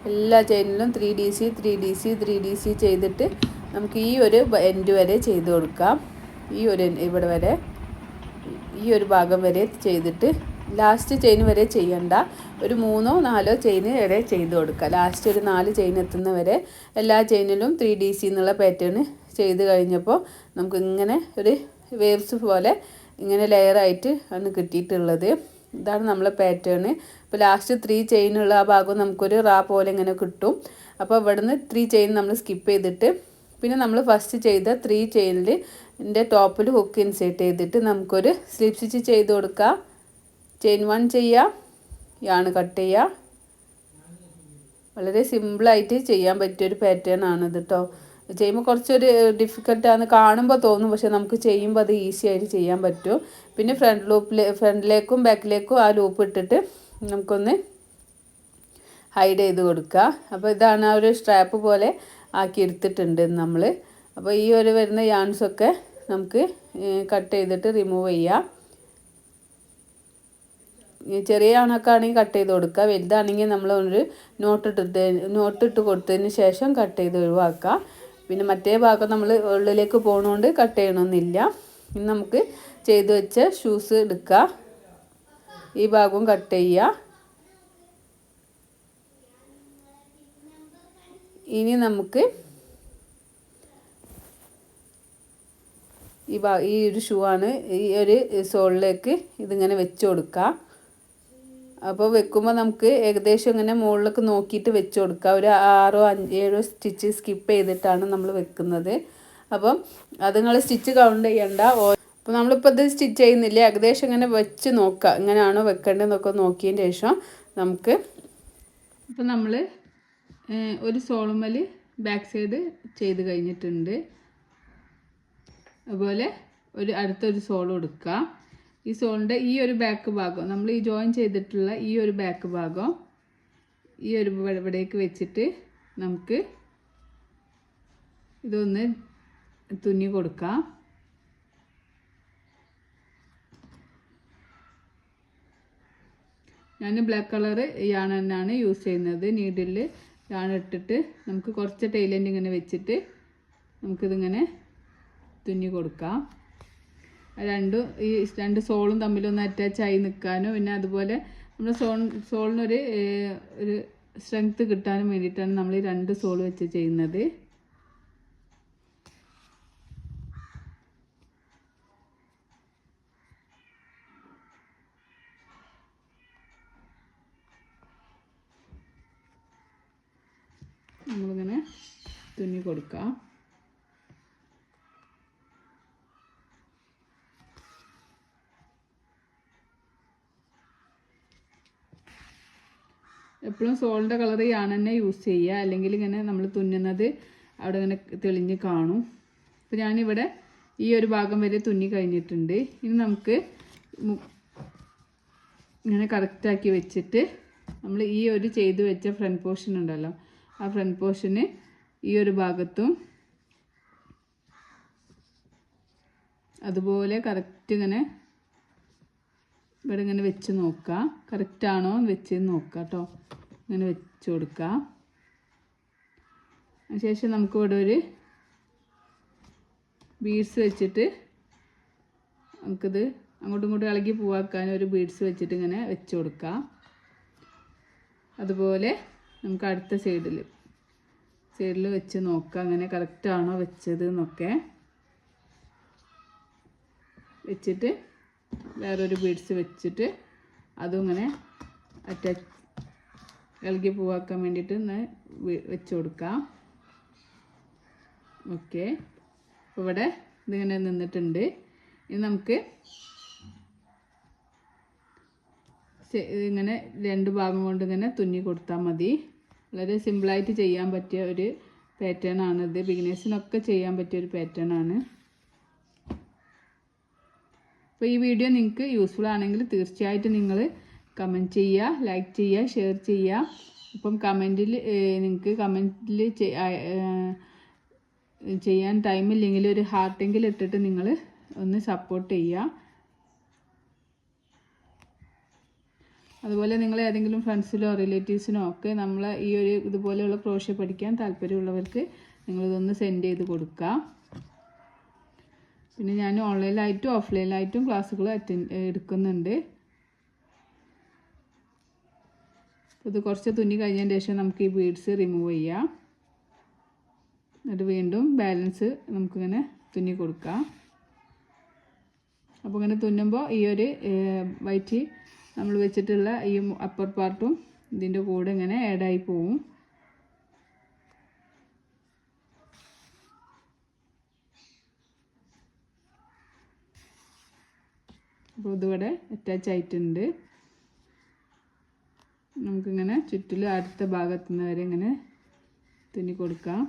എല്ലാ ചെയിനിലും 3 DC 3 DC 3 DC ചെയ്തിട്ട് നമുക്ക് ഈ ഒരു എൻഡ് വരെ ചെയ്ത് കൊടുക്കാം. ഈ ഒരു ഇവിടെ വരെ ഈ ഒരു ഭാഗം വരെ ചെയ്തിട്ട് ലാസ്റ്റ് ചെയിൻ വരെ ചെയ്യണ്ട, ഒരു 3-4 ചെയിൻ വരെ ചെയ്ത് കൊടുക്കുക. ലാസ്റ്റ് ഒരു 4 ചെയിൻ എത്തുന്ന വരെ എല്ലാ ചെയിനിലും 3 DC എന്നുള്ള പാറ്റേൺ ചെയ്ത് കഴിഞ്ഞപ്പോൾ നമുക്ക് ഇങ്ങനെ ഒരു വേവ്സ് പോലെ ഇങ്ങനെ ലെയറായിട്ട് ആണ് കിട്ടിയിട്ടുള്ളത്. ഇതാണ് നമ്മളെ പാറ്റേൺ. അപ്പോൾ ലാസ്റ്റ് 3 ചെയിനുള്ള ആ ഭാഗം നമുക്കൊരു റാ പോലെ ഇങ്ങനെ കിട്ടും. അപ്പോൾ ഇവിടുന്ന് 3 ചെയിൻ നമ്മൾ സ്കിപ്പ് ചെയ്തിട്ട് പിന്നെ നമ്മൾ ഫസ്റ്റ് ചെയ്ത 3 ചെയിനിൻ്റെ ടോപ്പിൽ ഹുക്ക് ഇൻസേർട്ട് ചെയ്തിട്ട് നമുക്കൊരു സ്ലിപ്പ് സ്റ്റിച്ച് ചെയ്ത് കൊടുക്കാം. ചെയിൻ 1 ചെയ്യുക, യാണ് കട്ട് ചെയ്യുക. വളരെ സിമ്പിളായിട്ട് ചെയ്യാൻ പറ്റിയൊരു പാറ്റേൺ ആണിത് കേട്ടോ. ചെയ്യുമ്പോൾ കുറച്ചൊരു ഡിഫിക്കൽട്ടാണ് കാണുമ്പോൾ തോന്നും, പക്ഷെ നമുക്ക് ചെയ്യുമ്പോൾ അത് ഈസി ആയിട്ട് ചെയ്യാൻ പറ്റും. പിന്നെ ഫ്രണ്ടിലേക്കും ബാക്കിലേക്കും ആ ലൂപ്പ് ഇട്ടിട്ട് നമുക്കൊന്ന് ഹൈഡ് ചെയ്ത് കൊടുക്കുക. അപ്പോൾ ഇതാണ് ആ ഒരു സ്ട്രാപ്പ് പോലെ ആക്കി എടുത്തിട്ടുണ്ട് നമ്മൾ. അപ്പോൾ ഈ ഒരു വരുന്ന യാൺസൊക്കെ നമുക്ക് കട്ട് ചെയ്തിട്ട് റിമൂവ് ചെയ്യാം. ചെറിയ യാണൊക്കെ ആണെങ്കിൽ കട്ട് ചെയ്ത് കൊടുക്കുക, വലുതാണെങ്കിൽ നമ്മൾ ഒരു നോട്ടിട്ട് കൊടുത്തതിന് ശേഷം കട്ട് ചെയ്ത് ഒഴിവാക്കുക. പിന്നെ മറ്റേ ഭാഗം നമ്മൾ ഉള്ളിലേക്ക് പോകുന്നതുകൊണ്ട് കട്ട് ചെയ്യണമെന്നില്ല. ഇനി നമുക്ക് ചെയ്ത് വെച്ച ഷൂസ് എടുക്കുക, ഈ ഭാഗവും കട്ട് ചെയ്യുക. ഇനി നമുക്ക് ഈ ഒരു ഷൂ ആണ്, ഈ ഒരു സോളിലേക്ക് ഇതിങ്ങനെ വെച്ച് കൊടുക്കുക. അപ്പോൾ വെക്കുമ്പോൾ നമുക്ക് ഏകദേശം ഇങ്ങനെ മുകളിലേക്ക് നോക്കിയിട്ട് വെച്ച് കൊടുക്കുക. ഒരു 6 5 7 സ്റ്റിച്ച് സ്കിപ്പ് ചെയ്തിട്ടാണ് നമ്മൾ വെക്കുന്നത്. അപ്പം അത് നിങ്ങൾ സ്റ്റിച്ച് കൗണ്ട് ചെയ്യണ്ട. അപ്പോൾ നമ്മളിപ്പോൾ ഇത് സ്റ്റിച്ച് ചെയ്യുന്നില്ല, ഏകദേശം ഇങ്ങനെ വെച്ച് നോക്കുക, ഇങ്ങനെയാണോ വെക്കേണ്ടതെന്നൊക്കെ നോക്കിയതിന് ശേഷം നമുക്ക്. അപ്പോൾ നമ്മൾ ഒരു സോളുമ്മൽ ബാക്ക് സൈഡ് ചെയ്ത് കഴിഞ്ഞിട്ടുണ്ട്. അതുപോലെ അടുത്തൊരു സോൾ എടുക്കുക. ഈ സോളിൻ്റെ ഈ ഒരു ബാക്ക് ഭാഗം നമ്മൾ ഈ ജോയിൻ ചെയ്തിട്ടുള്ള ഈ ഒരു ബാക്ക് ഭാഗം ഈ ഒരു ഇവിടേക്ക് വെച്ചിട്ട് നമുക്ക് ഇതൊന്ന് തുന്നി കൊടുക്കാം. ഞാൻ ബ്ലാക്ക് കളർ യാണ് തന്നെയാണ് യൂസ് ചെയ്യുന്നത്. നീഡിൽ യാണ് ഇട്ടിട്ട് നമുക്ക് കുറച്ച് ടൈലൻ്റ് ഇങ്ങനെ വെച്ചിട്ട് നമുക്കിതിങ്ങനെ തുന്നി കൊടുക്കാം. ഈ രണ്ട് സോളും തമ്മിലൊന്ന് അറ്റാച്ച് ആയി നിൽക്കാനോ പിന്നെ അതുപോലെ നമ്മൾ സോളിനൊരു സ്ട്രെങ്ത്ത് കിട്ടാനും വേണ്ടിയിട്ടാണ് നമ്മൾ ഈ 2 സോൾ വെച്ച് ചെയ്യുന്നത്. നമ്മളിങ്ങനെ തുന്നി കൊടുക്കാം. എപ്പോഴും സോളിൻ്റെ കളർ യാണ് തന്നെ യൂസ് ചെയ്യുക, അല്ലെങ്കിൽ ഇങ്ങനെ നമ്മൾ തുന്നുന്നത് അവിടെ ഇങ്ങനെ തെളിഞ്ഞ് കാണും. അപ്പോൾ ഞാനിവിടെ ഈ ഒരു ഭാഗം വരെ തുന്നി കഴിഞ്ഞിട്ടുണ്ട്. ഇനി നമുക്ക് ഇങ്ങനെ കറക്റ്റാക്കി വെച്ചിട്ട് നമ്മൾ ഈ ഒരു ചെയ്ത് വെച്ച ഫ്രണ്ട് പോർഷൻ ഉണ്ടല്ലോ, ആ ഫ്രണ്ട് പോർഷന് ഈ ഒരു ഭാഗത്തും അതുപോലെ കറക്റ്റ് ഇങ്ങനെ ഇവിടെ ഇങ്ങനെ വെച്ച് നോക്കുക, കറക്റ്റാണോ എന്ന് വെച്ച് നോക്കുക കേട്ടോ. ഇങ്ങനെ വെച്ച് കൊടുക്കുക. അതിനുശേഷം നമുക്ക് ഇവിടെ ഒരു ബീഡ്സ് വെച്ചിട്ട് നമുക്കിത് അങ്ങോട്ടും ഇങ്ങോട്ടും ഇളകി പോവാക്കാൻ ഒരു ബീഡ്സ് വെച്ചിട്ട് ഇങ്ങനെ വെച്ച് കൊടുക്കുക. അതുപോലെ നമുക്ക് അടുത്ത സൈഡിൽ വെച്ച് നോക്കുക, അങ്ങനെ കറക്റ്റാണോ വെച്ചത് എന്നൊക്കെ വെച്ചിട്ട് വേറൊരു ബീഡ്സ് വെച്ചിട്ട് അതും ഇങ്ങനെ ഇളകി പോവാക്കാൻ വേണ്ടിയിട്ട് വെച്ച് കൊടുക്കാം. ഓക്കെ, അപ്പോൾ ഇവിടെ ഇതിങ്ങനെ നിന്നിട്ടുണ്ട്. ഇനി നമുക്ക് ഇങ്ങനെ 2 ഭാഗം കൊണ്ട് ഇങ്ങനെ തുന്നി കൊടുത്താൽ മതി. വളരെ സിമ്പിളായിട്ട് ചെയ്യാൻ പറ്റിയ ഒരു പാറ്റേൺ ആണിത്. ബിഗിനേഴ്സിനൊക്കെ ചെയ്യാൻ പറ്റിയ ഒരു പാറ്റേൺ ആണ്. അപ്പോൾ ഈ വീഡിയോ നിങ്ങൾക്ക് യൂസ്ഫുൾ ആണെങ്കിൽ തീർച്ചയായിട്ടും നിങ്ങൾ കമൻറ്റ് ചെയ്യുക, ലൈക്ക് ചെയ്യുക, ഷെയർ ചെയ്യുക. അപ്പം നിങ്ങൾക്ക് കമൻറ്റിൽ ചെയ്യാൻ ടൈമില്ലെങ്കിൽ ഒരു ഹാർട്ടെങ്കിലും ഇട്ടിട്ട് നിങ്ങൾ ഒന്ന് സപ്പോർട്ട് ചെയ്യുക. അതുപോലെ നിങ്ങൾ ഏതെങ്കിലും ഫ്രണ്ട്സിലോ റിലേറ്റീവ്സിനോ ഒക്കെ ഈ ഒരു ഇതുപോലെയുള്ള ക്രോഷ്യ പഠിക്കാൻ താല്പര്യമുള്ളവർക്ക് നിങ്ങളിതൊന്ന് സെൻഡ് ചെയ്ത് കൊടുക്കുക. പിന്നെ ഞാൻ ഓൺലൈനിലായിട്ടും ഓഫ്ലൈനിലായിട്ടും ക്ലാസ്സുകൾ എടുക്കുന്നുണ്ട്. ഇത് കുറച്ച് തുന്നി കഴിഞ്ഞതിന് ശേഷം നമുക്ക് ഈ ബീഡ്സ് റിമൂവ് ചെയ്യാം. എന്നിട്ട് വീണ്ടും ബാലൻസ് നമുക്കിങ്ങനെ തുന്നി കൊടുക്കാം. അപ്പോൾ ഇങ്ങനെ തുന്നുമ്പോൾ ഈ ഒരു വൈറ്റ് നമ്മൾ വെച്ചിട്ടുള്ള ഈ അപ്പർ പാർട്ടും ഇതിൻ്റെ കൂടെ ഇങ്ങനെ ആഡായി പോവും. അപ്പോൾ ഇതിവിടെ അറ്റാച്ച് ആയിട്ടുണ്ട്. നമുക്കിങ്ങനെ ചുറ്റിലും അടുത്ത ഭാഗത്തുനിന്ന് വരെ ഇങ്ങനെ തുന്നി കൊടുക്കാം.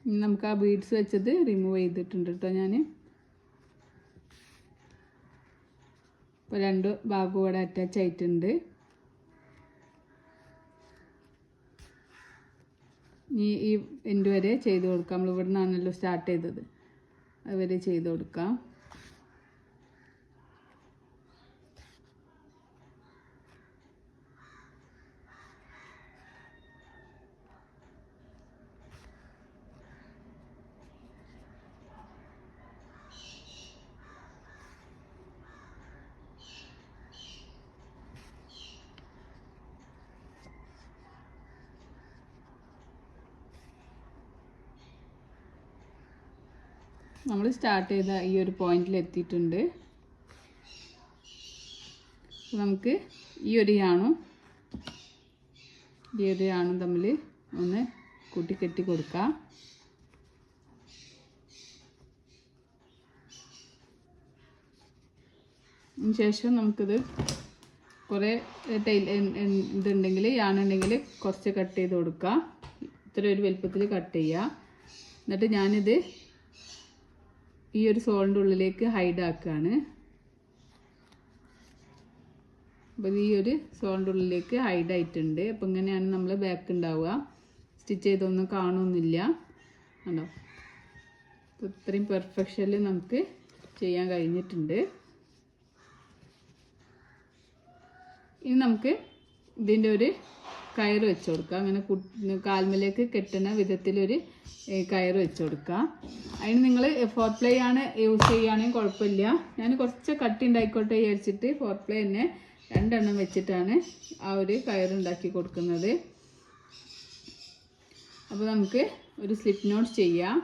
ഇനി നമുക്ക് ആ ബീഡ്സ് വെച്ചത് റിമൂവ് ചെയ്തിട്ടുണ്ട് കേട്ടോ ഞാൻ. ഇപ്പോൾ 2 ഭാഗവും ഇവിടെ അറ്റാച്ച് ആയിട്ടുണ്ട്. ഈ എൻഡ് വരെ ചെയ്ത് കൊടുക്കാം. നമ്മൾ ഇവിടെ നിന്നാണല്ലോ സ്റ്റാർട്ട് ചെയ്തത്, അതുവരെ ചെയ്ത് കൊടുക്കാം. നമ്മൾ സ്റ്റാർട്ട് ചെയ്ത ഈ ഒരു പോയിന്റിൽ എത്തിയിട്ടുണ്ട്. നമുക്ക് ഈ ഒരു യാണും തമ്മിൽ ഒന്ന് കൂട്ടി കെട്ടി കൊടുക്കാം. അതിനുശേഷം നമുക്കിത് കുറേ ഇതുണ്ടെങ്കിൽ യാണുണ്ടെങ്കിൽ കുറച്ച് കട്ട് ചെയ്ത് കൊടുക്കാം. ഇത്ര ഒരു വലുപ്പത്തിൽ കട്ട് ചെയ്യുക. എന്നിട്ട് ഞാനിത് ഈ ഒരു സോളിൻ്റെ ഉള്ളിലേക്ക് ഹൈഡ് ആക്കുകയാണ്. അപ്പോൾ ഈ ഒരു സോളിൻ്റെ ഉള്ളിലേക്ക് ഹൈഡ് ആയിട്ടുണ്ട്. അപ്പോൾ ഇങ്ങനെയാണ് നമ്മൾ ബാക്ക് ഉണ്ടാവുക. സ്റ്റിച്ച് ചെയ്തൊന്നും കാണുന്നില്ല കണ്ടോ. അപ്പോൾ ഇത്രയും പെർഫെക്ഷനിൽ നമുക്ക് ചെയ്യാൻ കഴിഞ്ഞിട്ടുണ്ട്. ഇനി നമുക്ക് ഇതിൻ്റെ ഒരു കയറ് വെച്ച് കൊടുക്കുക. അങ്ങനെ കാൽമലേക്ക് കെട്ടുന്ന വിധത്തിലൊരു കയറ് വെച്ച് കൊടുക്കുക. അതിന് നിങ്ങൾ 4 പ്ലേ ആണ് യൂസ് ചെയ്യുകയാണെങ്കിൽ കുഴപ്പമില്ല. ഞാൻ കുറച്ച് കട്ടി ഉണ്ടായിക്കോട്ടെ വിചാരിച്ചിട്ട് 4 പ്ലേ തന്നെ 2 എണ്ണം വെച്ചിട്ടാണ് ആ ഒരു കയറുണ്ടാക്കി കൊടുക്കുന്നത്. അപ്പോൾ നമുക്ക് ഒരു സ്ലിപ്പ് നോട്ട് ചെയ്യാം.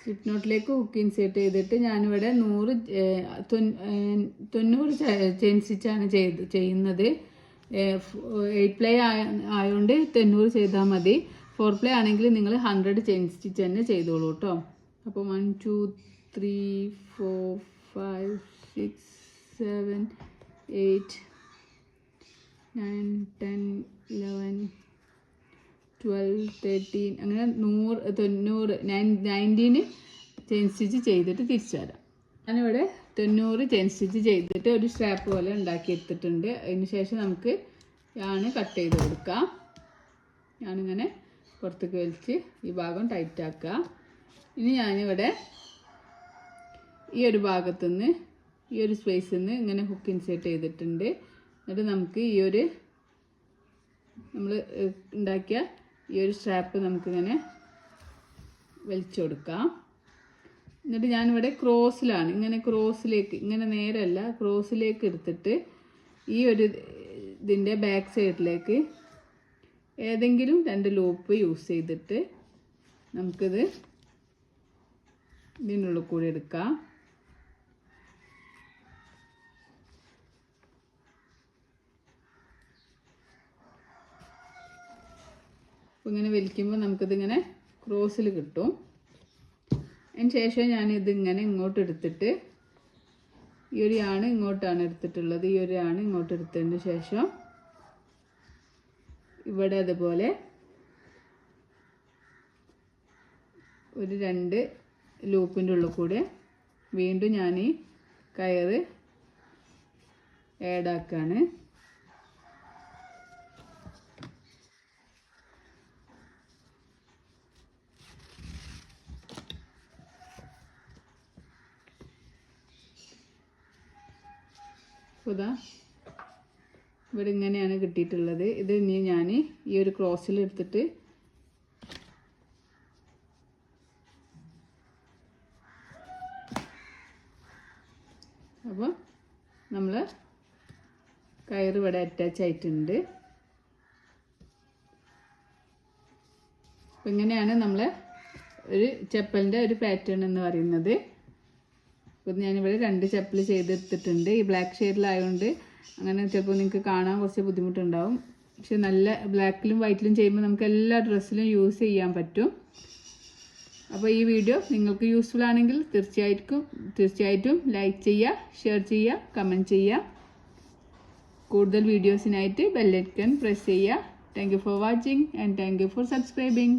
സ്ലിപ്പ് നോട്ടിലേക്ക് ഹുക്ക് ഇൻസേർട്ട് ചെയ്തിട്ട് ഞാനിവിടെ 90 ചെയിൻ സ്റ്റിച്ചാണ് ചെയ്യുന്നത്. 8 പ്ലേ ആയതുകൊണ്ട് 90 ചെയ്താൽ മതി. 4 പ്ലേ ആണെങ്കിൽ നിങ്ങൾ 100 ചെയിൻ സ്റ്റിച്ച് തന്നെ ചെയ്തോളൂ കേട്ടോ. അപ്പോൾ 1 2 3 4 5 6 7 8 9 10 11 12 13 അങ്ങനെ 90 ചെയിൻ സ്റ്റിച്ച് ചെയ്തിട്ട് തിരിച്ചു വരാം. ഞാനിവിടെ 90 ചെയിൻ സ്റ്റിച്ച് ചെയ്തിട്ട് ഒരു സ്ട്രാപ്പ് പോലെ ഉണ്ടാക്കി എടുത്തിട്ടുണ്ട്. അതിന് ശേഷം നമുക്ക് യാണ് കട്ട് ചെയ്ത് കൊടുക്കാം. ഞാനിങ്ങനെ പുറത്തേക്ക് വലിച്ച് ഈ ഭാഗം ടൈറ്റ് ആക്കുക. ഇനി ഞാനിവിടെ ഈ ഒരു ഭാഗത്തുനിന്ന് ഈ ഒരു സ്പേസിൽ നിന്ന് ഇങ്ങനെ ഹുക്ക് ഇൻസേർട്ട് ചെയ്തിട്ടുണ്ട്. എന്നിട്ട് നമുക്ക് ഈ ഒരു നമ്മൾ ഉണ്ടാക്കിയ ഈ ഒരു സ്ട്രാപ്പ് നമുക്കിങ്ങനെ വലിച്ചു കൊടുക്കാം. എന്നിട്ട് ഞാനിവിടെ ക്രോസിലാണ്, ഇങ്ങനെ ക്രോസിലേക്ക്, ഇങ്ങനെ നേരല്ല ക്രോസിലേക്ക് എടുത്തിട്ട് ഈ ഒരു ഇതിൻ്റെ ബാക്ക് സൈഡിലേക്ക് ഏതെങ്കിലും 2 ലൂപ്പ് യൂസ് ചെയ്തിട്ട് നമുക്കിത് ഇതിനുള്ളിൽ കൂടി എടുക്കാം. അപ്പോൾ ഇങ്ങനെ വലിക്കുമ്പോൾ നമുക്കിതിങ്ങനെ ക്രോസിൽ കിട്ടും. അതിന് ശേഷം ഞാനിതിങ്ങനെ ഇങ്ങോട്ട് എടുത്തിട്ട് ഈ ഒരു യാണ് ഇങ്ങോട്ടാണ് എടുത്തിട്ടുള്ളത്. ഈ ഒരു യാണ് ഇങ്ങോട്ട് എടുത്തതിന് ശേഷം ഇവിടെ അതുപോലെ ഒരു 2 ലൂപ്പിൻ്റെ ഉള്ളിൽ കൂടെ വീണ്ടും ഞാൻ ഈ കയറ് ആഡാക്കാണ്. ഇതാ ഇവിടെ ഇങ്ങനെയാണ് കിട്ടിയിട്ടുള്ളത്. ഇത് ഇനി ഞാൻ ഈ ഒരു ക്രോസിൽ എടുത്തിട്ട് അപ്പോൾ നമ്മൾ കയറ് ഇവിടെ അറ്റാച്ച് ആയിട്ടുണ്ട്. അപ്പോൾ ഇങ്ങനെയാണ് നമ്മൾ ഒരു ചപ്പലിൻ്റെ ഒരു പാറ്റേൺ എന്ന് പറയുന്നത്. അപ്പോൾ ഞാനിവിടെ 2 ചപ്പൽ ചെയ്തെടുത്തിട്ടുണ്ട്. ഈ ബ്ലാക്ക് ഷെയ്ഡിലായതുകൊണ്ട് അങ്ങനെ ചിലപ്പോൾ നിങ്ങൾക്ക് കാണാൻ കുറച്ച് ബുദ്ധിമുട്ടുണ്ടാവും. പക്ഷെ നല്ല ബ്ലാക്കിലും വൈറ്റിലും ചെയ്യുമ്പോൾ നമുക്ക് എല്ലാ ഡ്രസ്സിലും യൂസ് ചെയ്യാൻ പറ്റും. അപ്പോൾ ഈ വീഡിയോ നിങ്ങൾക്ക് യൂസ്ഫുൾ ആണെങ്കിൽ തീർച്ചയായിട്ടും ലൈക്ക് ചെയ്യുക, ഷെയർ ചെയ്യുക, കമൻറ്റ് ചെയ്യുക. കൂടുതൽ വീഡിയോസിനായിട്ട് ബെൽ ഐക്കൺ പ്രസ് ചെയ്യുക. Thank you for watching and thank you for subscribing.